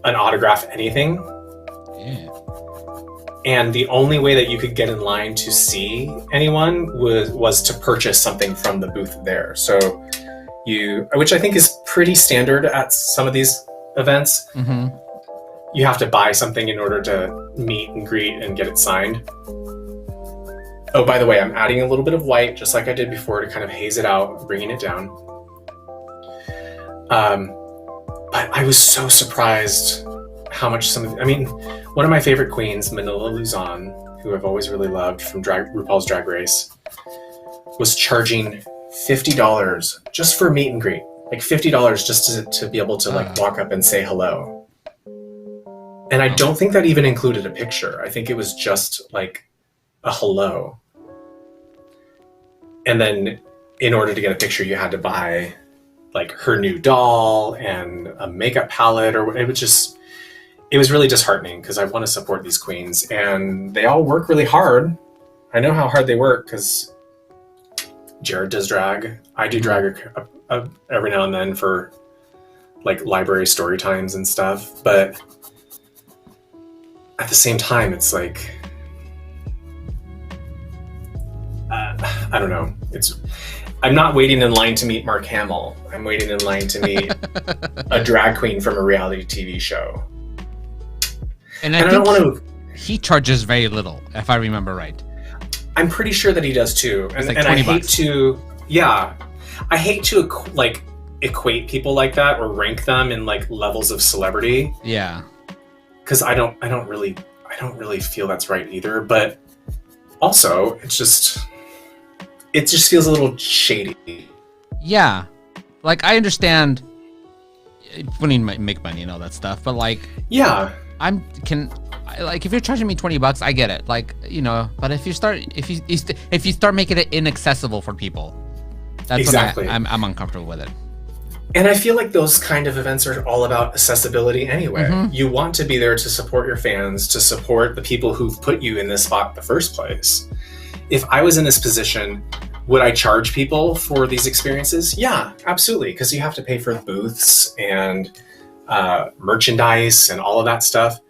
an autograph anything. Yeah. And the only way that you could get in line to see anyone was to purchase something from the booth there. So which I think is pretty standard at some of these events. Mm-hmm. You have to buy something in order to meet and greet and get it signed. Oh, by the way, I'm adding a little bit of white, just like I did before, to kind of haze it out, bringing it down. But I was so surprised how much I mean, one of my favorite queens, Manila Luzon, who I've always really loved from RuPaul's Drag Race, was charging $50 just for a meet and greet. Like $50 just to be able to like walk up and say hello. And I don't think that even included a picture. I think it was just like a hello. And then in order to get a picture, you had to buy like her new doll and a makeup palette, or it was really disheartening because I want to support these queens and they all work really hard. I know how hard they work because Jared does drag. I do drag every now and then for like library story times and stuff. But at the same time, it's like, I don't know. I'm not waiting in line to meet Mark Hamill. I'm waiting in line to meet a drag queen from a reality TV show. And I don't want to. He charges very little, if I remember right. I'm pretty sure that he does too. And, like and I hate $20. I hate to like equate people like that or rank them in like levels of celebrity. Yeah. Because I don't really feel that's right either. But also, it just feels a little shady. Yeah, like I understand when you make money and all that stuff, but like, yeah, if you're charging me $20, I get it. Like, you know, but if you start making it inaccessible for people, that's exactly when I'm uncomfortable with it. And I feel like those kind of events are all about accessibility anyway. Mm-hmm. You want to be there to support your fans, to support the people who've put you in this spot in the first place. If I was in this position, would I charge people for these experiences? Yeah, absolutely, because you have to pay for booths and merchandise and all of that stuff.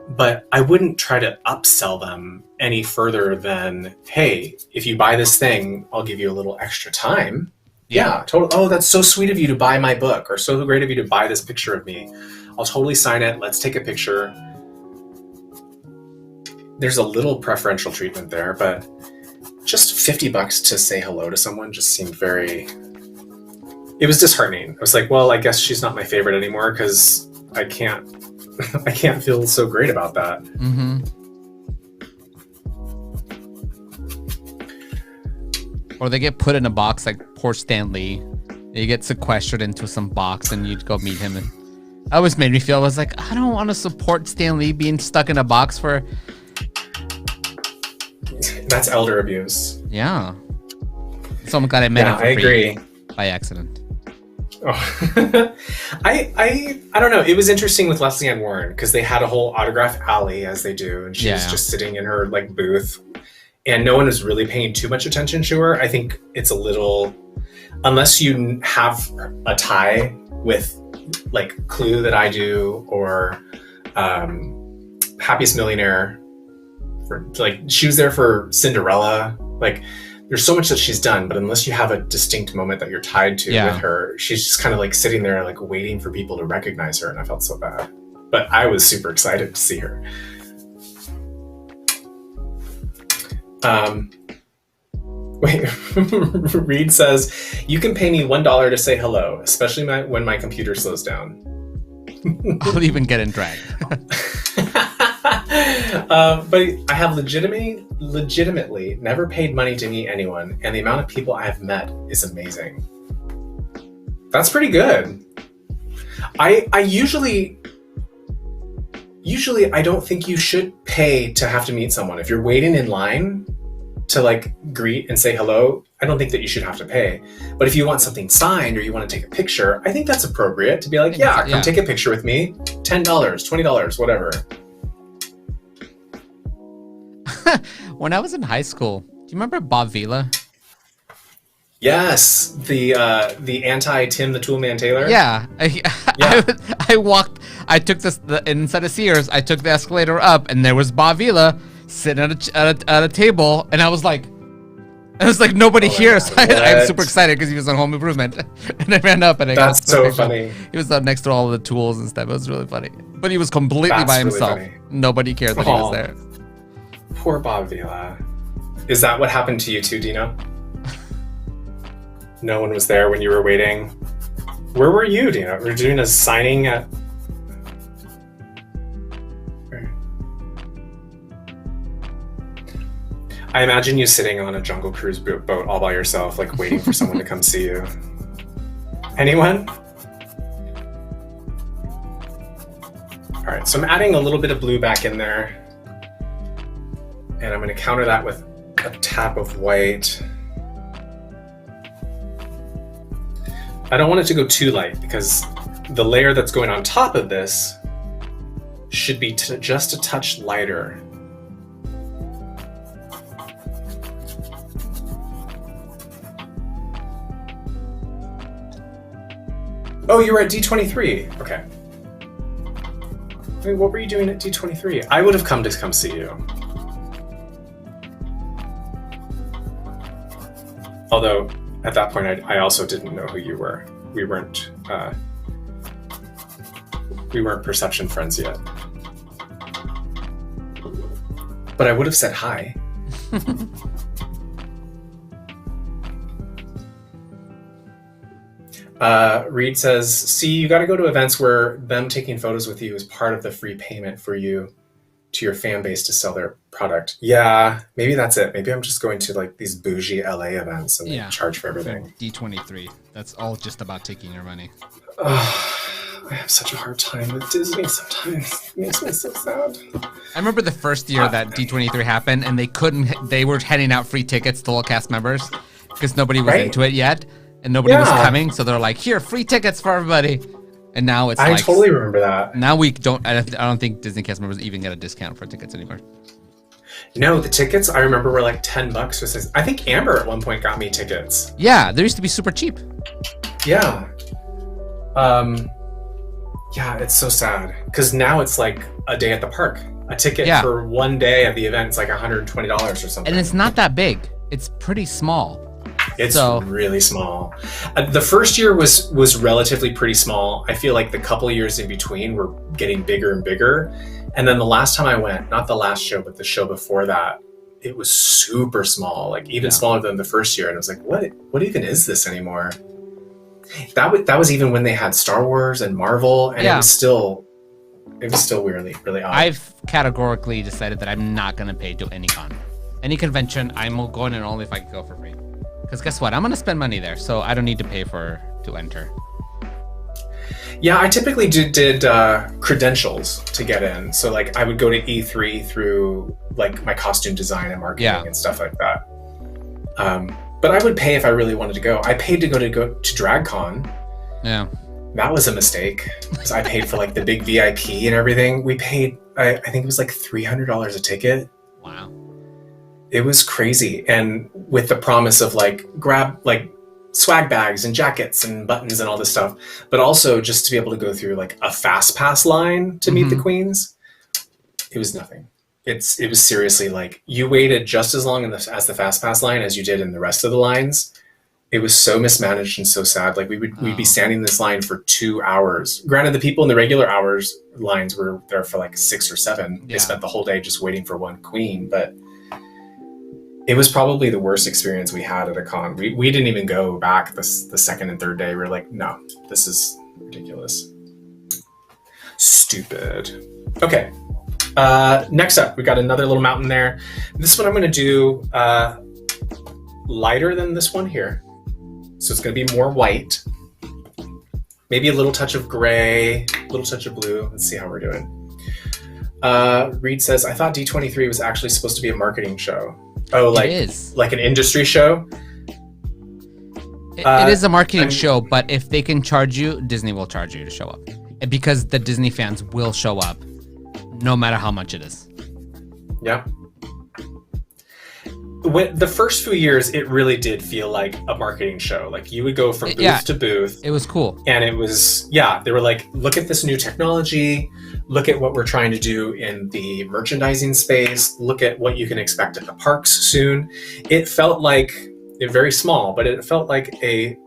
But I wouldn't try to upsell them any further than, hey, if you buy this thing, I'll give you a little extra time. Yeah, totally. Oh, that's so sweet of you to buy my book, or so great of you to buy this picture of me. I'll totally sign it. Let's take a picture. There's a little preferential treatment there, but just $50 to say hello to someone just seemed it was disheartening. I was like, well, I guess she's not my favorite anymore because I can't feel so great about that. Mm-hmm. Or they get put in a box like poor Stan Lee. You get sequestered into some box and you'd go meet him. And that always made me feel, I was like, I don't want to support Stan Lee being stuck in a box for... That's elder abuse. Yeah. Someone got it meant for free. I agree. By accident. Oh. I don't know. It was interesting with Leslie Ann Warren because they had a whole autograph alley as they do. And she was just sitting in her like booth. And no one is really paying too much attention to her. I think it's a little, unless you have a tie with like Clue that I do, or Happiest Millionaire. She was there for Cinderella. Like, there's so much that she's done, but unless you have a distinct moment that you're tied to with her, she's just kind of like sitting there, like waiting for people to recognize her. And I felt so bad, but I was super excited to see her. Reed says, you can pay me $1 to say hello, especially when my computer slows down. I'll even get in drag. But I have legitimately never paid money to meet anyone, and the amount of people I have met is amazing. That's pretty good. I usually I don't think you should pay to have to meet someone. If you're waiting in line to like greet and say hello, I don't think that you should have to pay. But if you want something signed or you want to take a picture, I think that's appropriate to be like, come take a picture with me. $10, $20, whatever. When I was in high school, do you remember Bob Vila? Yes, the anti-Tim the Toolman Taylor. Yeah, I took inside of Sears. I took the escalator up, and there was Bob Vila sitting at a table, and I was like nobody here. So I'm super excited because he was on Home Improvement, and I ran up and that's so funny. He was up next to all the tools and stuff. It was really funny, but he was completely by himself. Really nobody cared that he was there. Poor Bob Vila. Is that what happened to you too, Dino? No one was there when you were waiting. Where were you, Dino? We're doing a signing at... I imagine you sitting on a Jungle Cruise boat all by yourself, like waiting for someone to come see you. Anyone? All right, so I'm adding a little bit of blue back in there. And I'm going to counter that with a tap of white. I don't want it to go too light because the layer that's going on top of this should be just a touch lighter. Oh, you were at D23. Okay. Wait, what were you doing at D23? I would have come to see you. Although, at that point, I also didn't know who you were. We weren't perception friends yet. But I would have said hi. Reed says, see, you got to go to events where them taking photos with you is part of the free payment for you to your fan base to sell their product. Yeah, maybe that's it. Maybe I'm just going to like these bougie LA events and they charge for everything. D23. That's all just about taking your money. I have such a hard time with Disney sometimes. It makes me so sad. I remember the first year that D23 happened and they were handing out free tickets to all cast members because nobody was into it yet and nobody was coming. So they're like, here, free tickets for everybody. And now it's I totally remember that. Now we don't, I don't think Disney cast members even get a discount for tickets anymore. No, the tickets I remember were like $10. I think Amber at one point got me tickets. Yeah, they used to be super cheap. Yeah. Yeah, it's so sad because now it's like a day at the park. A ticket for one day of the event is like $120 or something. And it's not that big. It's pretty small. It's really small. The first year was relatively pretty small. I feel like the couple of years in between were getting bigger and bigger. And then the last time I went, not the last show, but the show before that, it was super small, like even smaller than the first year. And I was like, what even is this anymore? That was even when they had Star Wars and Marvel, and it was still really odd. I've categorically decided that I'm not going to pay to any con. Any convention, I'm going in only if I can go for free. Because guess what? I'm going to spend money there, so I don't need to pay to enter. Yeah, I typically did credentials to get in. So like I would go to E3 through like my costume design and marketing and stuff like that. But I would pay if I really wanted to go. I paid to go to DragCon. Yeah. That was a mistake because I paid for like the big VIP and everything. We paid, I think it was like $300 a ticket. Wow. It was crazy. And with the promise of like grab like swag bags and jackets and buttons and all this stuff, but also just to be able to go through like a fast pass line to meet the queens. It was nothing. It was seriously like you waited just as long as the fast pass line as you did in the rest of the lines. It was so mismanaged and so sad. Like we'd be standing in this line for 2 hours. Granted, the people in the regular hours lines were there for like 6 or 7. They spent the whole day just waiting for one queen, but it was probably the worst experience we had at a con. We didn't even go back the second and third day. We were like, no, this is ridiculous. Stupid. Okay. Next up, we got another little mountain there. This one I'm going to do lighter than this one here. So it's going to be more white. Maybe a little touch of gray, a little touch of blue. Let's see how we're doing. Reed says, I thought D23 was actually supposed to be a marketing show. Oh, like, like an industry show? It is a marketing show, but if they can charge you, Disney will charge you to show up. Because the Disney fans will show up, no matter how much it is. Yeah. When the first few years, it really did feel like a marketing show. Like you would go from booth to booth. It was cool. And it was, they were like, look at this new technology. Look at what we're trying to do in the merchandising space. Look at what you can expect at the parks soon. It felt like, very small, but it felt like a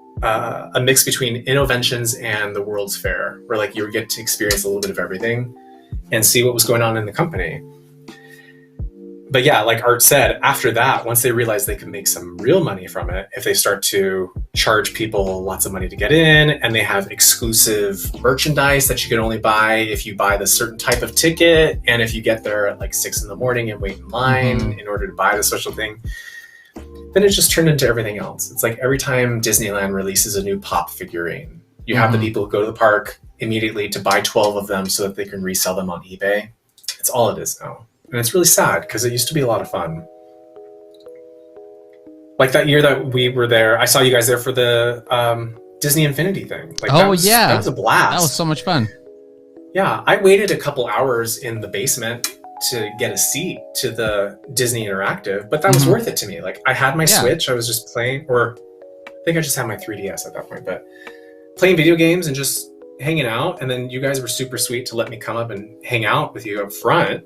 mix between Innoventions and the World's Fair, where like you would get to experience a little bit of everything and see what was going on in the company. but yeah, like Art said, after that, once they realize they can make some real money from it, if they start to charge people lots of money to get in, and they have exclusive merchandise that you can only buy if you buy the certain type of ticket, and if you get there at like 6 a.m. and wait in line in order to buy the special thing, then it just turned into everything else. It's like every time Disneyland releases a new pop figurine, you have the people who go to the park immediately to buy 12 of them so that they can resell them on eBay. It's all it is now. And it's really sad because it used to be a lot of fun. Like that year that we were there, I saw you guys there for the Disney Infinity thing. Like that was a blast. That was so much fun. Yeah, I waited a couple hours in the basement to get a seat to the Disney Interactive, but that was worth it to me. Like I had my Switch, I was just playing, or I think I just had my 3DS at that point, but playing video games and just hanging out. And then you guys were super sweet to let me come up and hang out with you up front.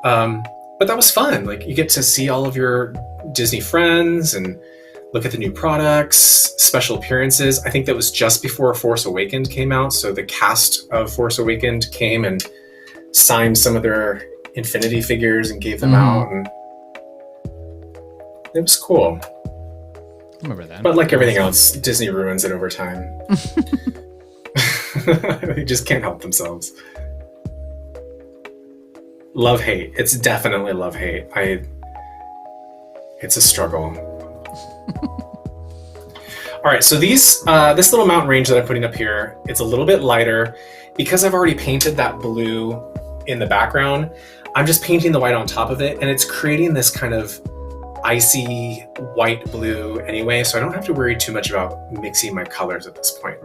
But that was fun. Like you get to see all of your Disney friends and look at the new products, special appearances. I think that was just before Force Awakens came out. So the cast of Force Awakens came and signed some of their Infinity figures and gave them out. And it was cool. I remember that. But like everything else, Disney ruins it over time. They just can't help themselves. Love hate. It's definitely love hate. It's a struggle. All right, so this little mountain range that I'm putting up here, it's a little bit lighter because I've already painted that blue in the background. I'm just painting the white on top of it, and it's creating this kind of icy white blue anyway, so I don't have to worry too much about mixing my colors at this point.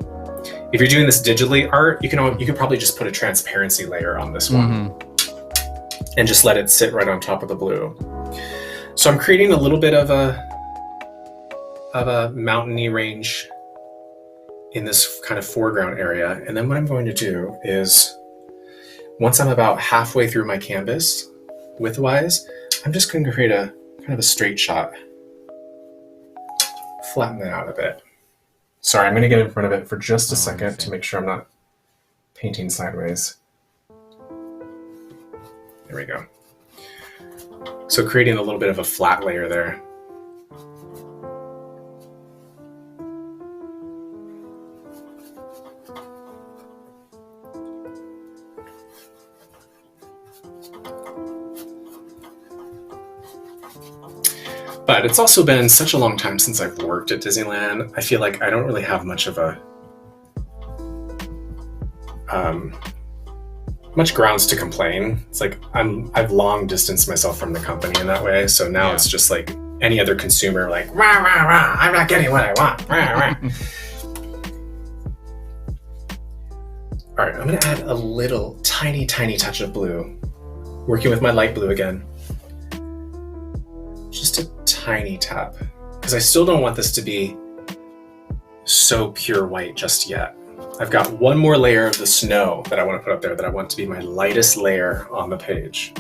If you're doing this digitally, Art, you could probably just put a transparency layer on this one and just let it sit right on top of the blue. So I'm creating a little bit of a mountainy range in this kind of foreground area. And then what I'm going to do is, once I'm about halfway through my canvas, widthwise, I'm just going to create a kind of a straight shot. Flatten that out a bit. Sorry, I'm going to get in front of it for just a second to make sure I'm not painting sideways. There we go. So creating a little bit of a flat layer there. But it's also been such a long time since I've worked at Disneyland. I feel like I don't really have much of a much grounds to complain. It's like I've long distanced myself from the company in that way. So now it's just like any other consumer, like rah rah rah, I'm not getting what I want. Rah, rah. All right, I'm gonna add a little tiny touch of blue. Working with my light blue again. Just a tiny tap, because I still don't want this to be so pure white just yet. I've got one more layer of the snow that I want to put up there that I want to be my lightest layer on the page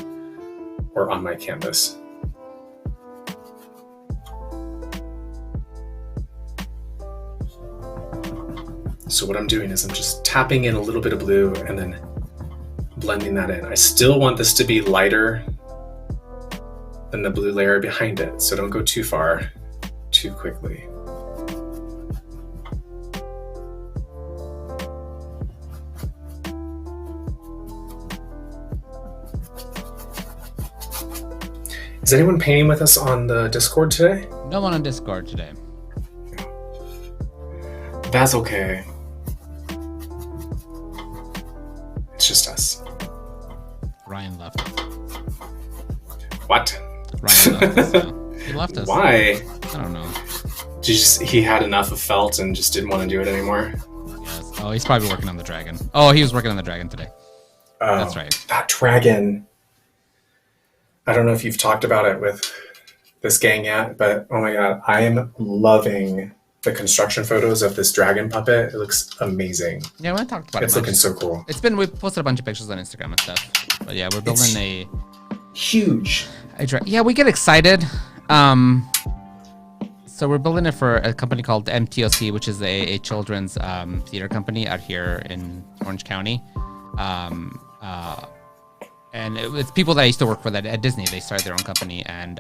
or on my canvas. So what I'm doing is I'm just tapping in a little bit of blue and then blending that in. I still want this to be lighter than the blue layer behind it, so don't go too far too quickly. Is anyone painting with us on the Discord today? No one on Discord today. That's okay. It's just us. Ryan left us. What? Ryan left us. He left us. Why? I don't know. He had enough of felt and just didn't want to do it anymore? Yes. Oh, he's probably working on the dragon. Oh, he was working on the dragon today. Oh, that's right. That dragon. I don't know if you've talked about it with this gang yet, but oh my god, I am loving the construction photos of this dragon puppet. It looks amazing. Yeah, we talked about it. It's looking so cool. We posted a bunch of pictures on Instagram and stuff. But yeah, we're building huge. Yeah, we get excited. So we're building it for a company called MTOC, which is a children's theater company out here in Orange County. and it's people that I used to work for that at Disney. They started their own company, and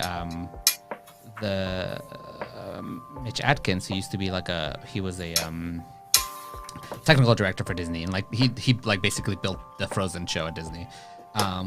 Mitch Atkins, he used to be he was a technical director for Disney, and like he like basically built the Frozen show at Disney.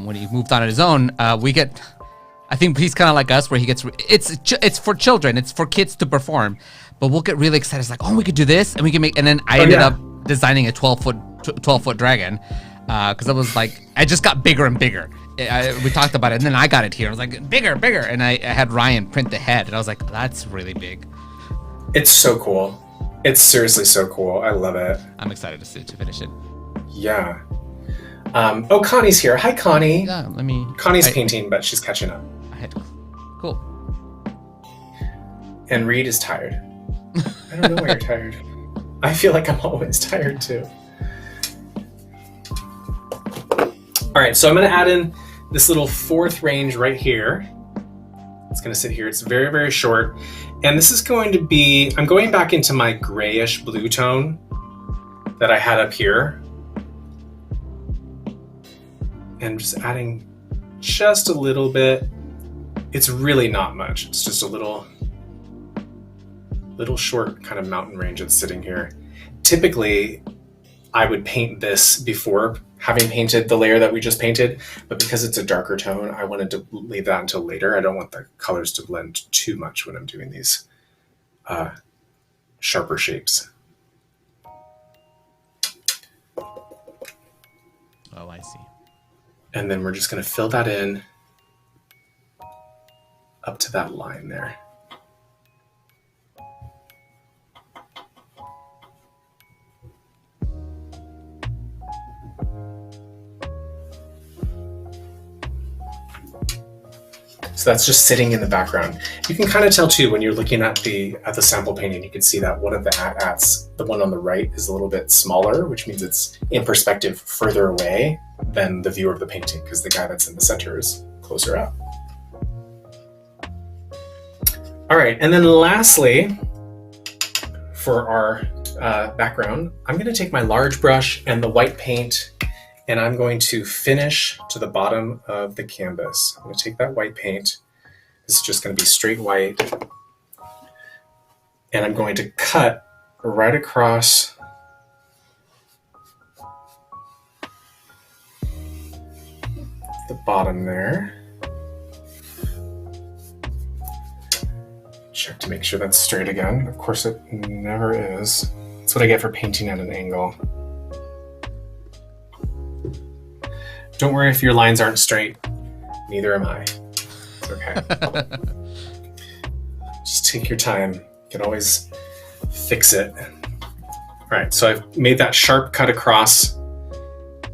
When he moved on his own, I think he's kind of like us, where he gets it's for children, it's for kids to perform, but we'll get really excited. It's like, oh, we could do this, and we can make, and then I ended up designing a 12-foot dragon, because I was like, I just got bigger and bigger. We talked about it, and then I got it here. I was like, bigger, and I had Ryan print the head, and I was like, that's really big. It's so cool. It's seriously so cool. I love it. I'm excited to finish it. Yeah. Connie's here. Hi, Connie. Yeah, Connie's painting, but she's catching up. Cool. And Reed is tired. I don't know why you're tired. I feel like I'm always tired too. All right, so I'm going to add in this little fourth range right here. It's going to sit here. It's very, very short. And this is going to be, I'm going back into my grayish blue tone that I had up here. And just adding just a little bit. It's really not much. It's just a little short kind of mountain range that's sitting here. Typically, I would paint this before having painted the layer that we just painted, but because it's a darker tone, I wanted to leave that until later. I don't want the colors to blend too much when I'm doing these sharper shapes. Oh, I see. And then we're just going to fill that in up to that line there. So that's just sitting in the background. You can kind of tell too when you're looking at the sample painting. You can see that one of the at-ats, the one on the right, is a little bit smaller, which means it's in perspective further away than the viewer of the painting, because the guy that's in the center is closer up. All right, and then lastly, for our background, I'm going to take my large brush and the white paint, and I'm going to finish to the bottom of the canvas. I'm going to take that white paint. This is just going to be straight white. And I'm going to cut right across the bottom there. Check to make sure that's straight again. Of course, it never is. That's what I get for painting at an angle. Don't worry if your lines aren't straight. Neither am I. It's okay. Just take your time. You can always fix it. All right, so I've made that sharp cut across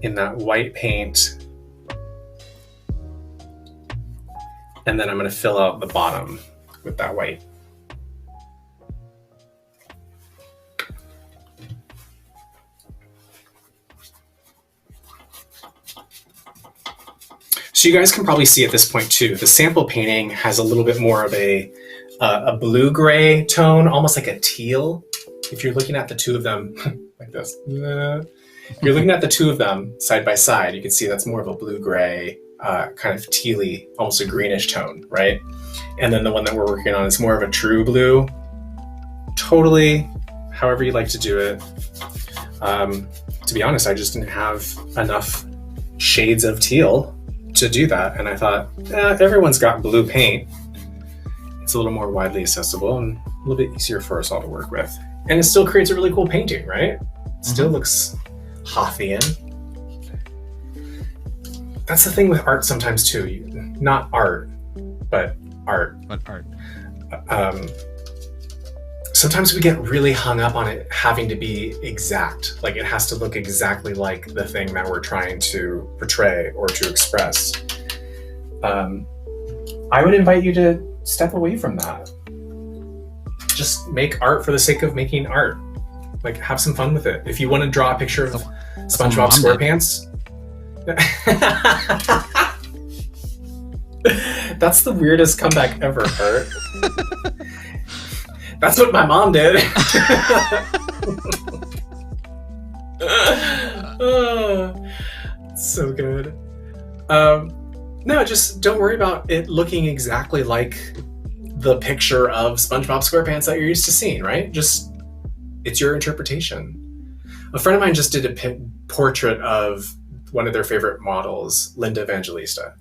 in that white paint. And then I'm going to fill out the bottom with that white. So you guys can probably see at this point too, the sample painting has a little bit more of a blue-gray tone, almost like a teal. If you're looking at the two of them like this, if you're looking at the two of them side by side, you can see that's more of a blue-gray, kind of tealy, almost a greenish tone, right? And then the one that we're working on is more of a true blue. Totally, however you like to do it. To be honest, I just didn't have enough shades of teal to do that, and I thought, everyone's got blue paint. It's a little more widely accessible and a little bit easier for us all to work with. And it still creates a really cool painting, right? It still looks Hothian. That's the thing with art sometimes too. Not art, but art. Sometimes we get really hung up on it having to be exact. Like it has to look exactly like the thing that we're trying to portray or to express. I would invite you to step away from that. Just make art for the sake of making art. Like have some fun with it. If you want to draw a picture of SpongeBob SquarePants. That's the weirdest comeback ever, Art. That's what my mom did. So good. No, just don't worry about it looking exactly like the picture of SpongeBob SquarePants that you're used to seeing, right? Just, it's your interpretation. A friend of mine just did a portrait of one of their favorite models, Linda Evangelista.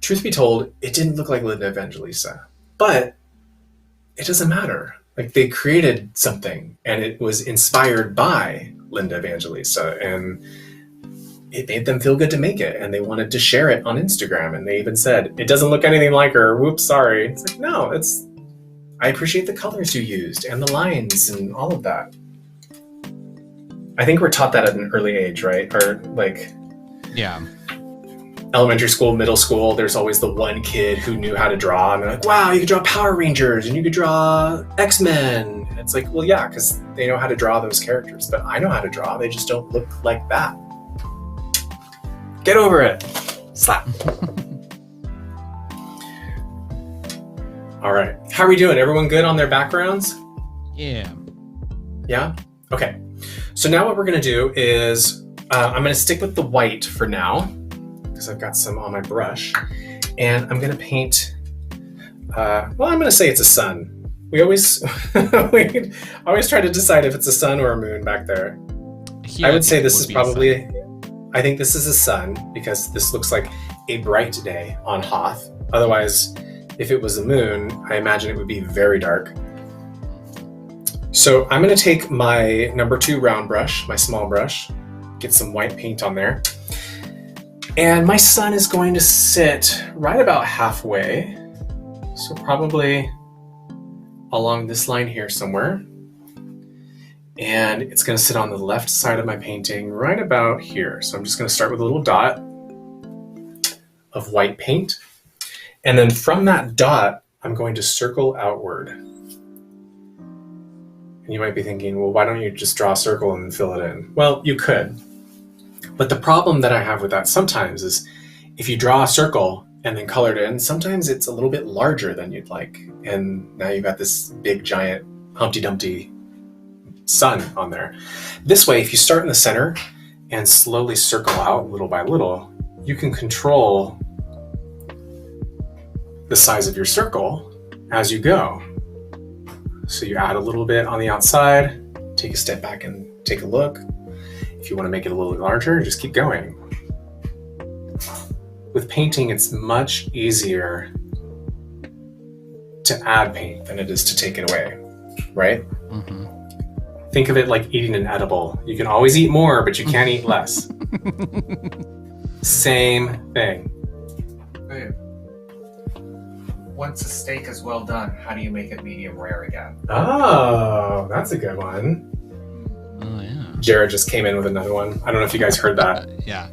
Truth be told, it didn't look like Linda Evangelista, but it doesn't matter. Like, they created something and it was inspired by Linda Evangelista, and it made them feel good to make it, and they wanted to share it on Instagram, and they even said, it doesn't look anything like her, whoops, sorry. It's like, no, I appreciate the colors you used and the lines and all of that. I think we're taught that at an early age, right? Or like, Yeah. elementary school, middle school, there's always the one kid who knew how to draw, and they're like, wow, you could draw Power Rangers and you could draw X-Men. And it's like, well, yeah, because they know how to draw those characters, but I know how to draw, they just don't look like that. Get over it. Slap. All right. How are we doing? Everyone good on their backgrounds? Yeah. Yeah? Okay. So now what we're going to do is I'm going to stick with the white for now because I've got some on my brush. And I'm going to paint, I'm going to say it's a sun. We always try to decide if it's a sun or a moon back there. Here, I would say this is be probably... I think this is a sun because this looks like a bright day on Hoth. Otherwise, if it was a moon, I imagine it would be very dark. So I'm going to take my number 2 round brush, my small brush, get some white paint on there. And my sun is going to sit right about halfway. So probably along this line here somewhere. And it's going to sit on the left side of my painting right about here. So I'm just going to start with a little dot of white paint. And then from that dot, I'm going to circle outward. And you might be thinking, well, why don't you just draw a circle and fill it in? Well, you could. But the problem that I have with that sometimes is if you draw a circle and then color it in, sometimes it's a little bit larger than you'd like. And now you've got this big, giant Humpty Dumpty sun on there. This way, if you start in the center and slowly circle out little by little, you can control the size of your circle as you go. So you add a little bit on the outside, take a step back and take a look. If you want to make it a little larger, just keep going. With painting, it's much easier to add paint than it is to take it away, right? Mm-hmm. Think of it like eating an edible. You can always eat more, but you can't eat less. Same thing. Hey, once a steak is well done, how do you make it medium rare again? Oh, that's a good one. Oh, yeah. Jared just came in with another one. I don't know if you guys heard that. Yeah.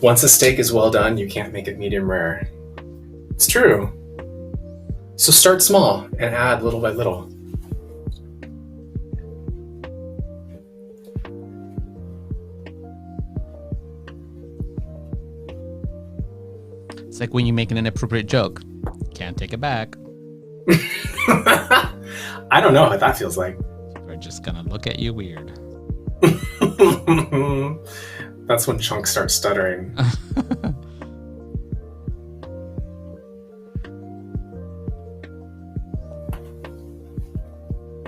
Once a steak is well done, you can't make it medium rare. It's true. So start small and add little by little. It's like when you make an inappropriate joke. Can't take it back. I don't know what that feels like. We're just gonna look at you weird. That's when Chunk starts stuttering.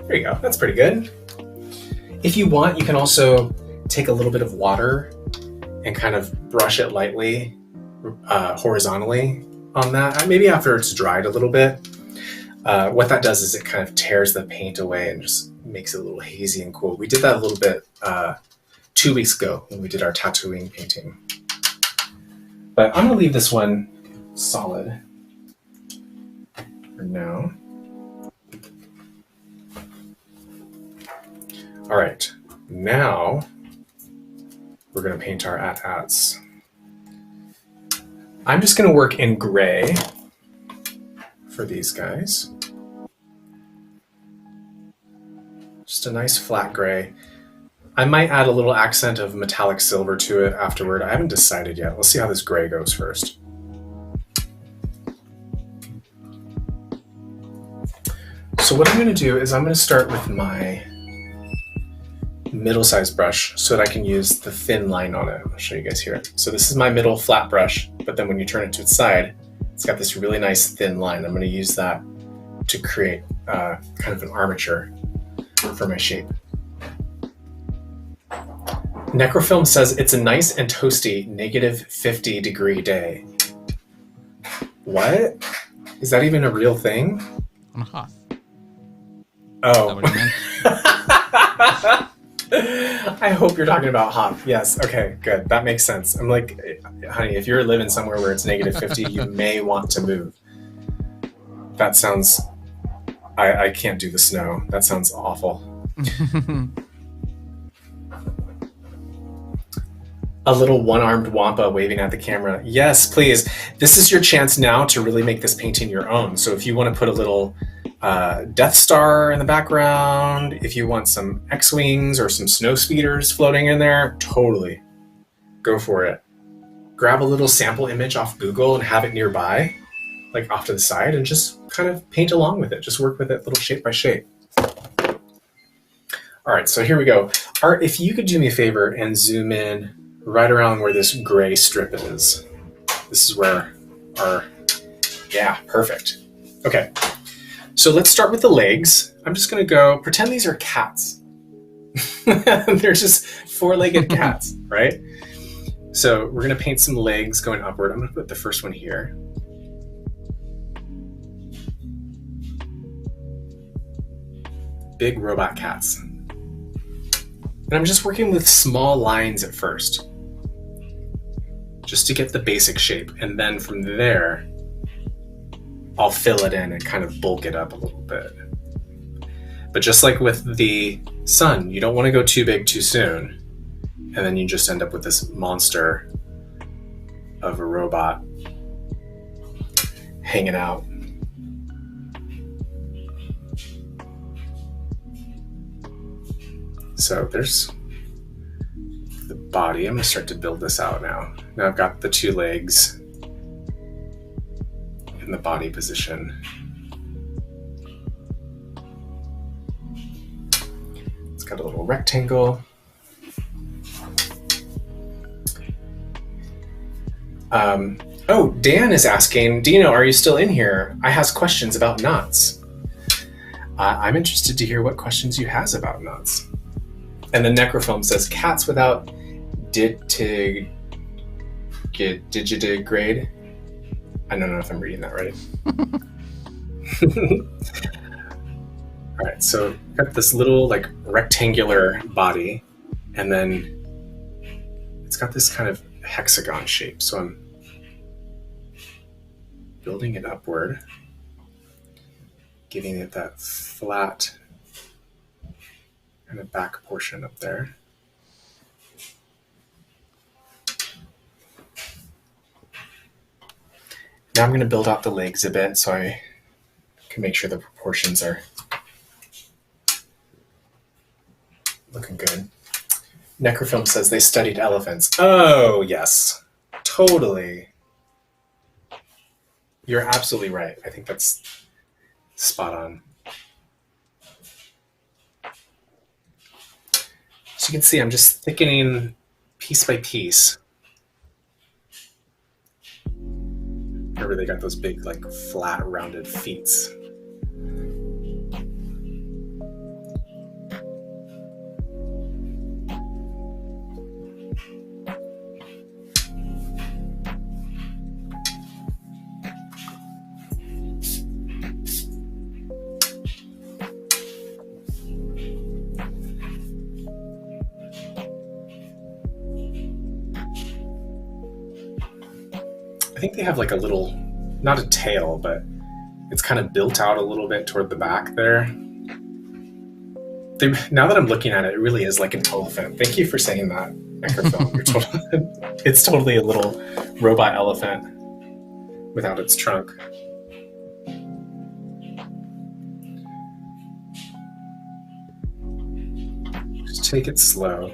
There you go. That's pretty good. If you want, you can also take a little bit of water and kind of brush it lightly horizontally on that. Maybe after it's dried a little bit. What that does is it kind of tears the paint away and just makes it a little hazy and cool. We did that a little bit 2 weeks ago when we did our tattooing painting. But I'm going to leave this one solid for now. All right, now we're going to paint our at-ats. I'm just going to work in gray for these guys. Just a nice flat gray. I might add a little accent of metallic silver to it afterward. I haven't decided yet. Let's see how this gray goes first. So what I'm going to do is I'm going to start with my middle-sized brush so that I can use the thin line on it. I'll show you guys here. So this is my middle flat brush, but then when you turn it to its side, it's got this really nice thin line. I'm going to use that to create kind of an armature for my shape. Necrofilm says it's a nice and toasty -50-degree day. What? Is that even a real thing? On Hoth. Oh. Is that what you meant? I hope you're talking about Hoth. Yes. Okay, good. That makes sense. I'm like, honey, if you're living somewhere where it's -50, you may want to move. That sounds... I can't do the snow. That sounds awful. A little one-armed wampa waving at the camera. Yes, please. This is your chance now to really make this painting your own. So if you want to put a little Death Star in the background, if you want some X-Wings or some snow speeders floating in there, totally. Go for it. Grab a little sample image off Google and have it nearby, like off to the side, and just kind of paint along with it. Just work with it little shape by shape. All right, so here we go. Art, if you could do me a favor and zoom in right around where this gray strip is. This is where our, yeah, perfect. Okay, so let's start with the legs. I'm just gonna go, pretend these are cats. They're just four-legged cats, right? So we're gonna paint some legs going upward. I'm gonna put the first one here. Big robot cats. And I'm just working with small lines at first, just to get the basic shape. And then from there, I'll fill it in and kind of bulk it up a little bit. But just like with the sun, you don't want to go too big too soon. And then you just end up with this monster of a robot hanging out. So there's the body. I'm going to start to build this out now. Now I've got the two legs in the body position. It's got a little rectangle. Oh, Dan is asking, Dino, are you still in here? I has questions about knots. I'm interested to hear what questions you has about knots. And the Necrofilm says, cats without digitigrade. I don't know if I'm reading that right. All right, so I've got this little like rectangular body, and then it's got this kind of hexagon shape. So I'm building it upward, giving it that flat kind of back portion up there. Now I'm going to build out the legs a bit so I can make sure the proportions are looking good. Necrofilm says they studied elephants. Oh, yes, totally. You're absolutely right. I think that's spot on. So you can see I'm just thickening piece by piece. Remember, they got those big, like, flat, rounded feet. I think they have like a little, not a tail, but it's kind of built out a little bit toward the back there. Now that I'm looking at it, it really is like an elephant. Thank you for saying that, Necrofilm. It's totally a little robot elephant without its trunk. Just take it slow.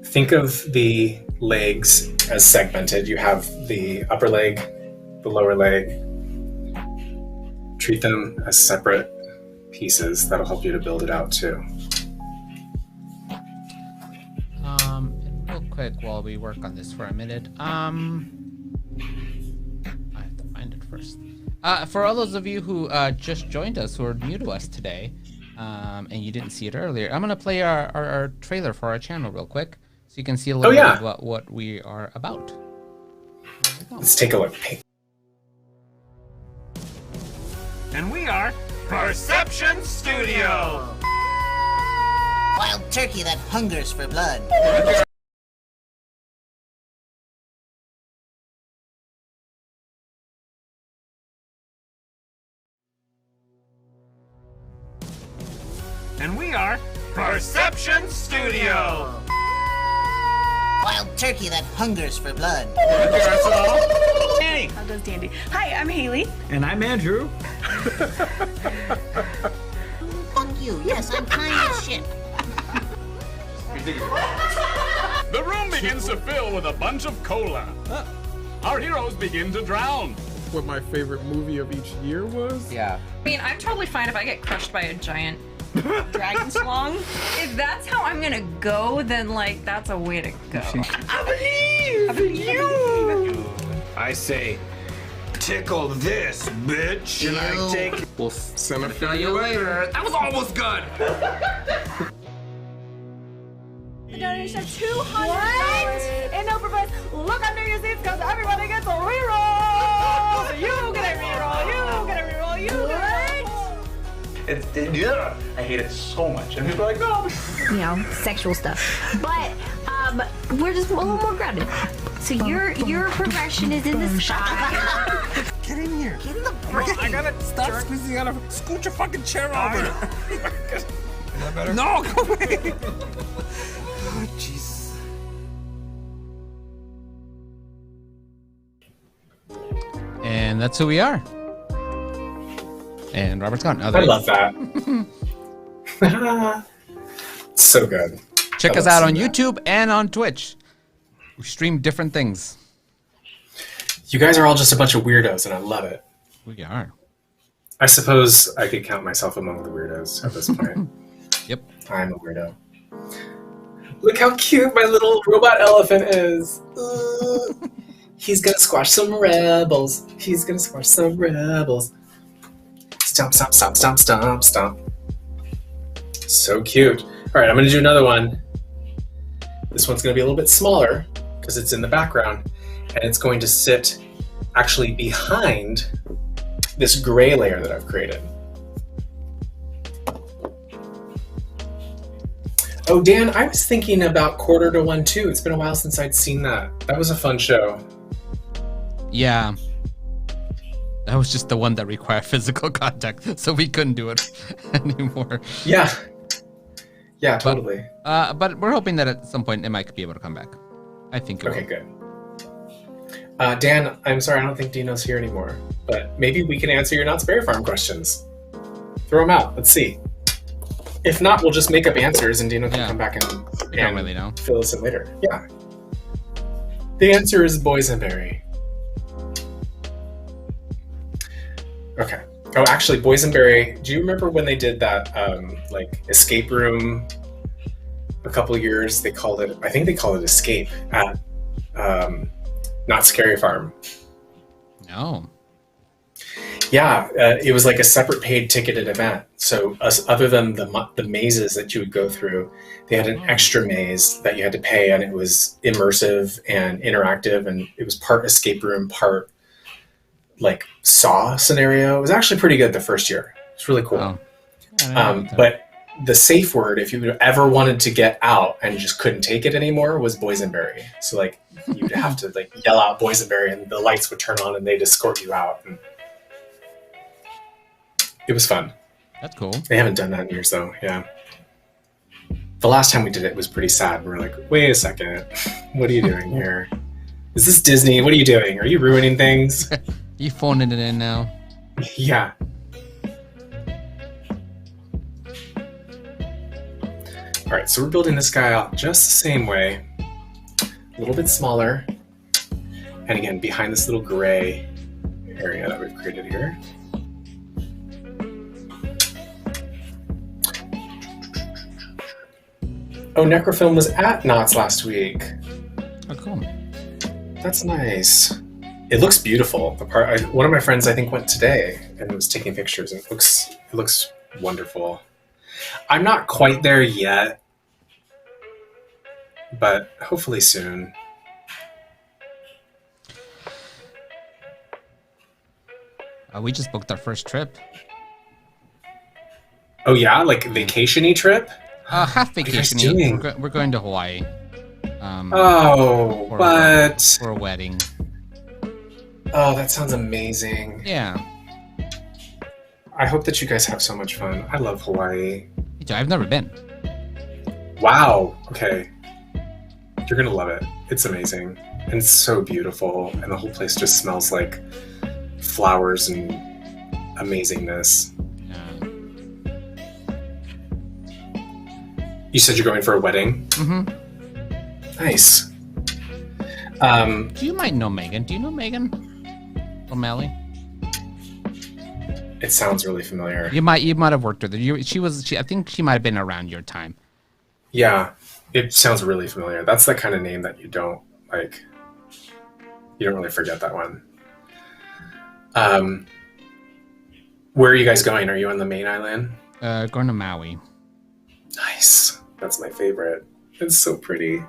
Think of the legs as segmented. You have the upper leg, the lower leg. Treat them as separate pieces. That'll help you to build it out too. quick while we work on this for a minute. I have to find it first. For all those of you who just joined us, who are new to us today, and you didn't see it earlier, I'm gonna play our trailer for our channel real quick, so you can see a little bit about what we are about. Let's take a look. And we are Perception Studio! Wild turkey that hungers for blood. And we are Perception Studio! Wild turkey that hungers for blood. Danny! How goes Dandy? Hi, I'm Haley. And I'm Andrew. Fuck you. Yes, I'm kind as shit. The room begins to fill with a bunch of cola. Our heroes begin to drown. What my favorite movie of each year was? Yeah. I mean, I'm totally fine if I get crushed by a giant dragon slong. If that's how I'm gonna go, then like that's a way to go. I believe you. I say, tickle this, bitch. And I take. We'll send a you later. That was almost good. The donation of $200 in no price. Look under your seats because everybody gets a reroll. You get a reroll. You get a reroll. You get a reroll. I hate it so much. And people are like, no. You know, sexual stuff. But we're just a little more grounded. So your progression is in the sky. Get in here. Get in the brain. I gotta stop squeezing. You gotta scoot your fucking chair over. Is that better? No, go away. Oh, jeez. And that's who we are. And Robert's gone. Oh, I love that. So good. Check us out on YouTube and on Twitch. We stream different things. You guys are all just a bunch of weirdos, and I love it. We are. I suppose I could count myself among the weirdos at this point. Yep. I'm a weirdo. Look how cute my little robot elephant is. He's gonna squash some rebels. He's gonna squash some rebels. Stomp, stomp, stomp, stomp, stomp, stomp. So cute. All right, I'm gonna do another one. This one's gonna be a little bit smaller because it's in the background, and it's going to sit actually behind this gray layer that I've created. Oh, Dan, I was thinking about Quarter to One too. It's been a while since I'd seen that. That was a fun show. Yeah. That was just the one that required physical contact, so we couldn't do it anymore. Yeah. Yeah, totally. But we're hoping that at some point it might be able to come back. I think it Okay, will. good. Dan, I'm sorry, I don't think Dino's here anymore, but maybe we can answer your Knott's Berry Farm questions. Throw them out. Let's see. If not, we'll just make up answers and Dino can come back and don't really know. fill us in later. Yeah. The answer is boysenberry. Okay. Oh, actually, boysenberry. Do you remember when they did that like escape room a couple of years? They called it. I think they called it Escape at Not Scary Farm. No. Yeah, it was like a separate paid ticketed event. So other than the mazes that you would go through, they had an extra maze that you had to pay, and it was immersive and interactive, and it was part escape room, part like Saw scenario. It was actually pretty good the first year. It's really cool. Oh. Yeah, But the safe word, if you ever wanted to get out and just couldn't take it anymore, was boysenberry. So like you'd have to like yell out boysenberry, and the lights would turn on, and they'd escort you out. And it was fun. That's cool. They haven't done that in years, though. Yeah. The last time we did it was pretty sad. We were like, wait a second. What are you doing here? Is this Disney? What are you doing? Are you ruining things? You phoning it in now. Yeah. All right, so we're building this guy out just the same way. A little bit smaller. And again, behind this little gray area that we've created here. Oh, Necrofilm was at Knott's last week. That's nice. It looks beautiful. One of my friends, I think, went today and was taking pictures, and it looks wonderful. I'm not quite there yet, but hopefully soon. We just booked our first trip. Oh yeah, like vacation-y trip? Half What are you guys vacation. doing? We're going to Hawaii. Oh, for, but for a wedding. oh, that sounds amazing. Yeah. I hope that you guys have so much fun. I love Hawaii. I've never been. Wow. Okay. You're gonna love it. It's amazing. And it's so beautiful. And the whole place just smells like flowers and amazingness. Yeah. You said you're going for a wedding? Mm-hmm. Nice. Do you might know Megan? Do you know Megan O'Malley? It sounds really familiar. You might have worked with her. I think she might have been around your time. Yeah, it sounds really familiar. That's the kind of name that you don't like. You don't really forget that one. Where are you guys going? Are you on the main island? Going to Maui. Nice. That's my favorite. It's so pretty.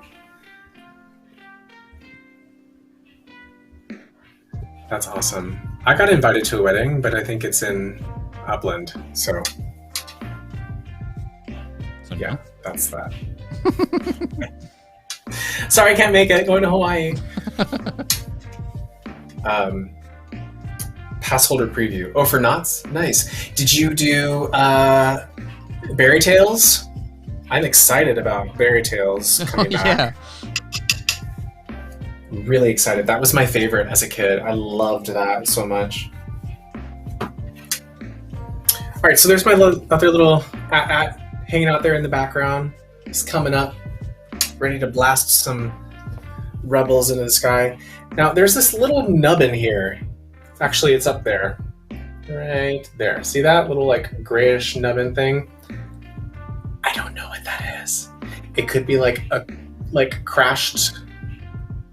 That's awesome. I got invited to a wedding, but I think it's in Upland. So yeah, that's that. Sorry, I can't make it. Going to Hawaii. Pass holder preview. Oh, for Knots? Nice. Did you do Berry Tales? I'm excited about Berry Tales coming back. Yeah. Really excited. That was my favorite as a kid. I loved that so much. All right, so there's my other little at hanging out there in the background. He's coming up, ready to blast some rebels into the sky. Now, there's this little nubbin here. Actually, it's up there. Right there. See that little like grayish nubbin thing? I don't know what that is. It could be like a crashed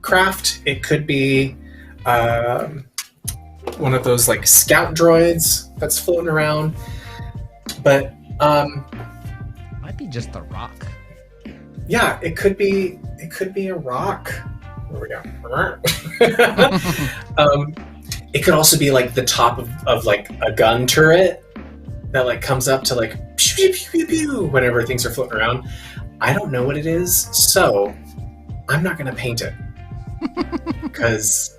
craft. It could be one of those like scout droids that's floating around. But Might be just a rock. yeah, it could be a rock. There we go. It could also be like the top of like a gun turret that like comes up to like pew, pew, pew, pew, whenever things are floating around. I don't know what it is, so I'm not gonna paint it because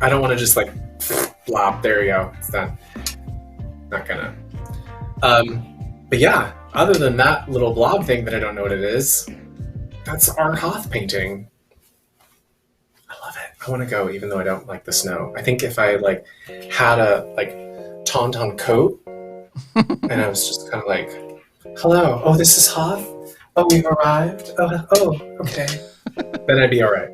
I don't want to just like blop. There you go. It's done. Not gonna. But yeah, other than that little blob thing that I don't know what it is, that's our Hoth painting. I love it. I want to go, even though I don't like the snow. I think if I like had a like tauntaun coat, and I was just kind of like, "Hello, oh, this is Hoth. Oh, we've arrived. Oh, okay." Then I'd be all right.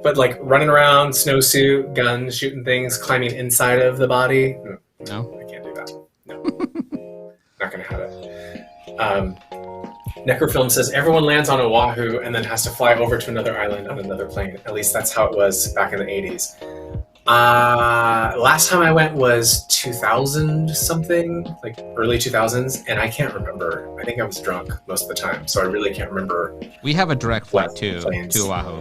But like running around, snowsuit, guns, shooting things, climbing inside of the body, No. I can't do that. No, not gonna have it. Necrofilm says everyone lands on Oahu and then has to fly over to another island on another plane. At least that's how it was back in the 80s. Last time I went was 2000 something, like early 2000s, and I can't remember. I think I was drunk most of the time, so I really can't remember. We have a direct flight What to planes? Oahu.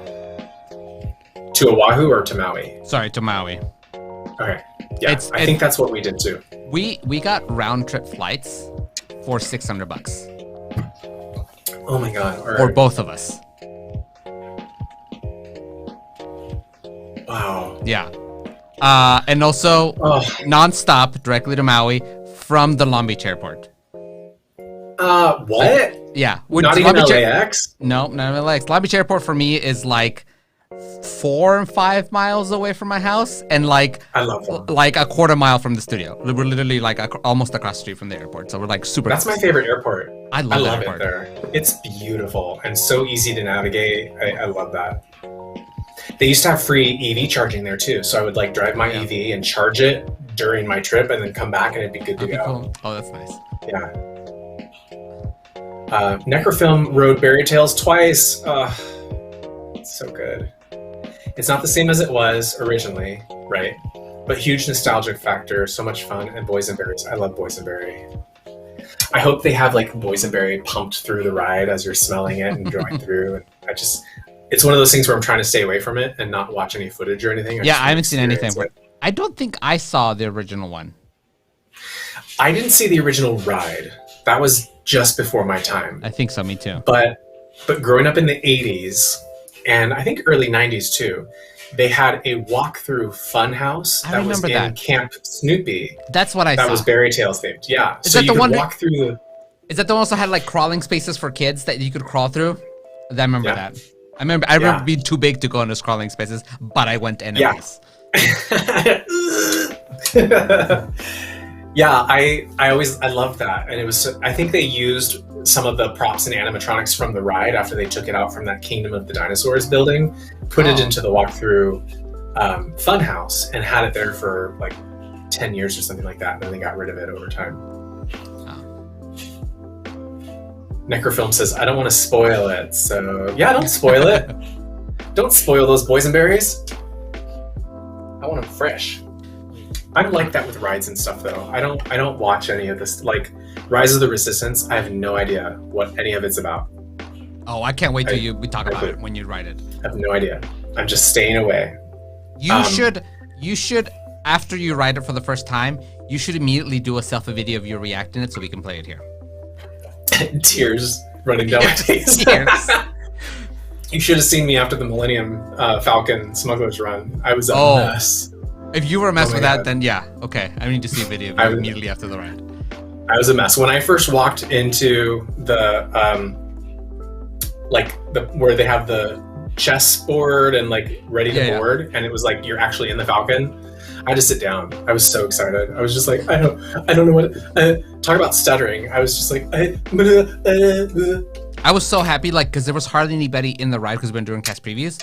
To Oahu or to Maui? Sorry, to Maui. Okay. Yeah, I think that's what we did too. We got round trip flights for $600 Oh my god. All for right. both of us. Wow. Yeah. And also nonstop directly to Maui from the Long Beach airport. What? Yeah. Not even LAX? No, not even LAX. Long Beach airport for me is like 4 or 5 miles away from my house, and like I love them. like a quarter mile from the studio. We're literally like almost across the street from the airport, so we're like super. That's my favorite airport. I love that it airport. there. It's beautiful and so easy to navigate. I love that. They used to have free EV charging there too, so I would like drive my EV and charge it during my trip, and then come back, and it'd be good to go. Cool. Oh, that's nice. Yeah. Necrofilm rode Berry Tales twice. It's so good. It's not the same as it was originally, right? But huge nostalgic factor, so much fun, and boysenberries. I love boysenberry. I hope they have like boysenberry pumped through the ride as you're smelling it and going through. And it's one of those things where I'm trying to stay away from it and not watch any footage or anything. I haven't seen anything. I don't think I saw the original one. I didn't see the original ride. That was just before my time. I think so, me too. But growing up in the 80s, and I think early 90s too, they had a walkthrough funhouse that was in Camp Snoopy. That's what I saw. That was Berry Tales themed. Yeah. Is that the one walk through the... Is that the one also had like crawling spaces for kids that you could crawl through? I remember that. I remember being too big to go in those crawling spaces, but I went anyways. Yeah, I loved that, and it was. I think they used some of the props and animatronics from the ride after they took it out from that Kingdom of the Dinosaurs building, put it into the walkthrough funhouse, and had it there for like 10 years or something like that. And then they got rid of it over time. Necrofilm says, "I don't want to spoil it, so yeah, don't spoil it. Don't spoil those boysenberries. I want them fresh." I'm like that with rides and stuff, though. I don't watch any of this. Like Rise of the Resistance, I have no idea what any of it's about. Oh, I can't wait till we talk about it when you ride it. I have no idea. I'm just staying away. You should after you ride it for the first time, you should immediately do a selfie video of you reacting it so we can play it here. Tears running down my face. Tears. You should have seen me after the Millennium Falcon Smuggler's Run. I was a mess. If you were a mess with that, then yeah, okay. I need to see a video of you immediately after the ride. I was a mess. When I first walked into the where they have the chessboard and like ready to board, and it was like you're actually in the Falcon, I had to sit down. I was so excited. I was just like, I don't know what. Talk about stuttering. I was just like, I was so happy, like, because there was hardly anybody in the ride because we've been doing test previews.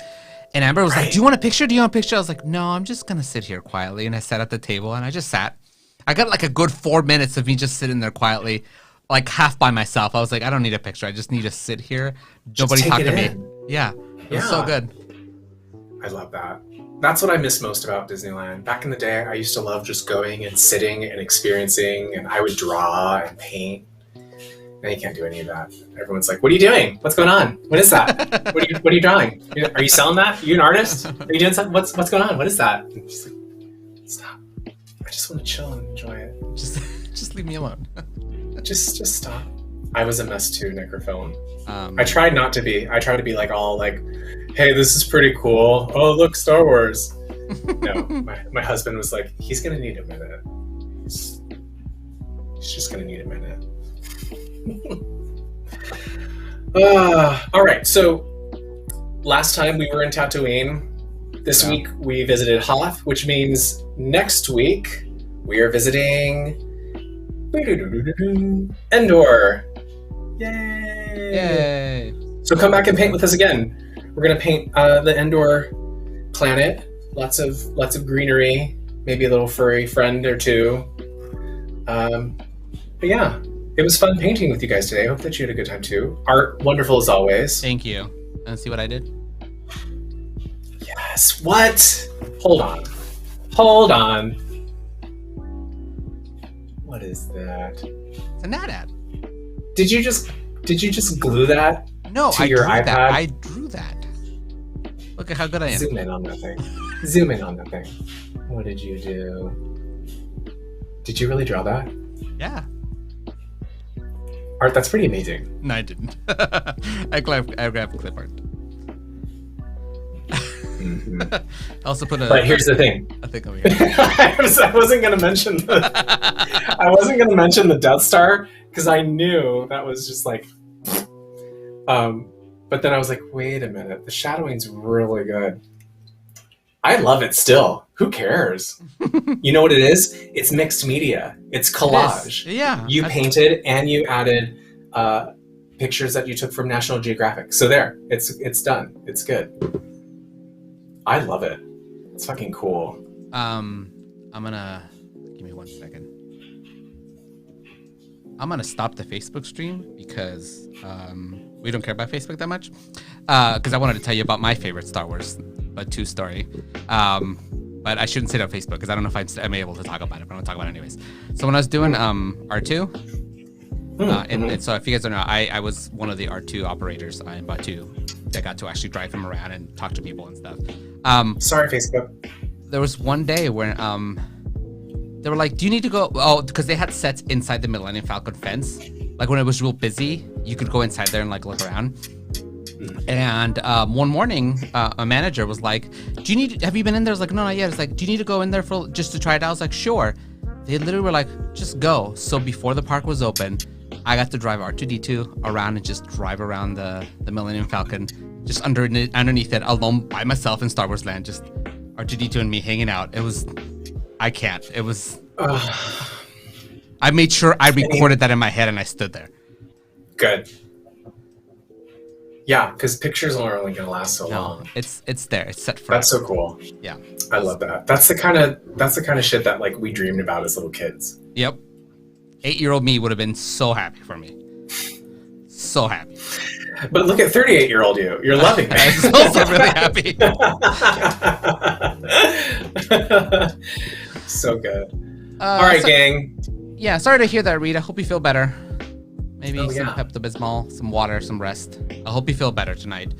And Amber was like, do you want a picture? Do you want a picture? I was like, no, I'm just going to sit here quietly. And I sat at the table and I just sat. I got like a good 4 minutes of me just sitting there quietly, like half by myself. I was like, I don't need a picture. I just need to sit here. Nobody talk to me. Yeah. It was so good. I love that. That's what I miss most about Disneyland. Back in the day, I used to love just going and sitting and experiencing, and I would draw and paint. Now you can't do any of that. Everyone's like, what are you doing? What's going on? What is that? What are you drawing? Are you selling that? Are you an artist? Are you doing something? What's going on? What is that? And she's like, stop. I just want to chill and enjoy it. Just leave me alone. just stop. I was a mess too, Necrofilm. I tried not to be. I tried to be like all like, hey, this is pretty cool. Oh, look, Star Wars. No, my husband was like, he's going to need a minute. He's just going to need a minute. All right, so last time we were in Tatooine. This week we visited Hoth, which means next week we are visiting Endor. Yay! So come back and paint with us again. We're gonna paint the Endor planet. Lots of greenery, maybe a little furry friend or two. But yeah. It was fun painting with you guys today. I hope that you had a good time too. Art, wonderful as always. Thank you. And see what I did? Yes. What? Hold on. What is that? It's an ad. Did you just glue that? No, to your iPad? I drew that. Look at how good I am. Zoom in on that thing. What did you do? Did you really draw that? Yeah. Art, that's pretty amazing. No, I didn't. I grabbed clip art. Mm-hmm. I also put But here's the thing. I think over here. I wasn't gonna mention the Death Star because I knew that was just like. But then I was like, wait a minute, the shadowing's really good. I love it still. Who cares? You know what it is? It's mixed media. It's collage. Yeah. You painted and you added pictures that you took from National Geographic. So there, it's done. It's good. I love it. It's fucking cool. I'm gonna give me 1 second. I'm gonna stop the Facebook stream because we don't care about Facebook that much. Because I wanted to tell you about my favorite Star Wars 2 story. But I shouldn't say it on Facebook because I don't know if I'm able to talk about it, but I'm gonna talk about it anyways. So when I was doing R2, and so if you guys don't know, I was one of the R2 operators in Batu that got to actually drive him around and talk to people and stuff. Sorry, Facebook. There was one day when they were like, "Do you need to go?" Oh, because they had sets inside the Millennium Falcon fence. Like when it was real busy, you could go inside there and like look around. And one morning, a manager was like, have you been in there? I was like, no, not yet. It's like, do you need to go in there just to try it out? I was like, sure. They literally were like, just go. So before the park was open, I got to drive R2-D2 around and just drive around the Millennium Falcon, just underneath it, alone by myself in Star Wars Land, just R2-D2 and me hanging out. It was, I can't. It was, I made sure I recorded that in my head and I stood there. Good. Yeah, because pictures are only going to last so long. It's there. It's set for. That's so cool. Yeah, I love that. That's the kind of shit that like we dreamed about as little kids. Yep. 8-year-old me would have been so happy for me. So happy. But look at 38-year-old you. You're loving it. I'm also really happy. So good. All right, gang. Yeah, sorry to hear that, Reed. I hope you feel better. Maybe some yeah. Pepto-Bismol, some water, some rest. I hope you feel better tonight.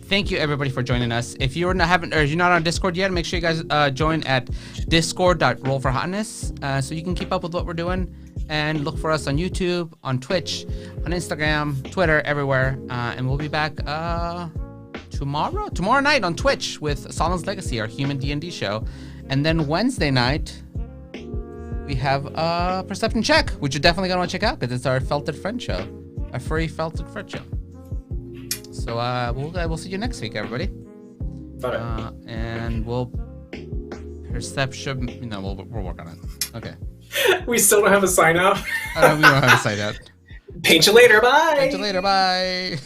Thank you everybody for joining us. If you're not on Discord yet, make sure you guys join at discord.rollforhotness so you can keep up with what we're doing, and look for us on YouTube, on Twitch, on Instagram, Twitter, everywhere. And we'll be back tomorrow night on Twitch with Solemn's Legacy, our human D&D show. And then Wednesday night, we have Perception Check, which you're definitely going to want to check out because it's our Felted Friend show. A furry Felted Friend show. So we'll see you next week, everybody. And we'll perception. No, we'll work on it. Okay. We still don't have a sign out. We don't have a sign out. Paint you later. Bye. Paint you later. Bye.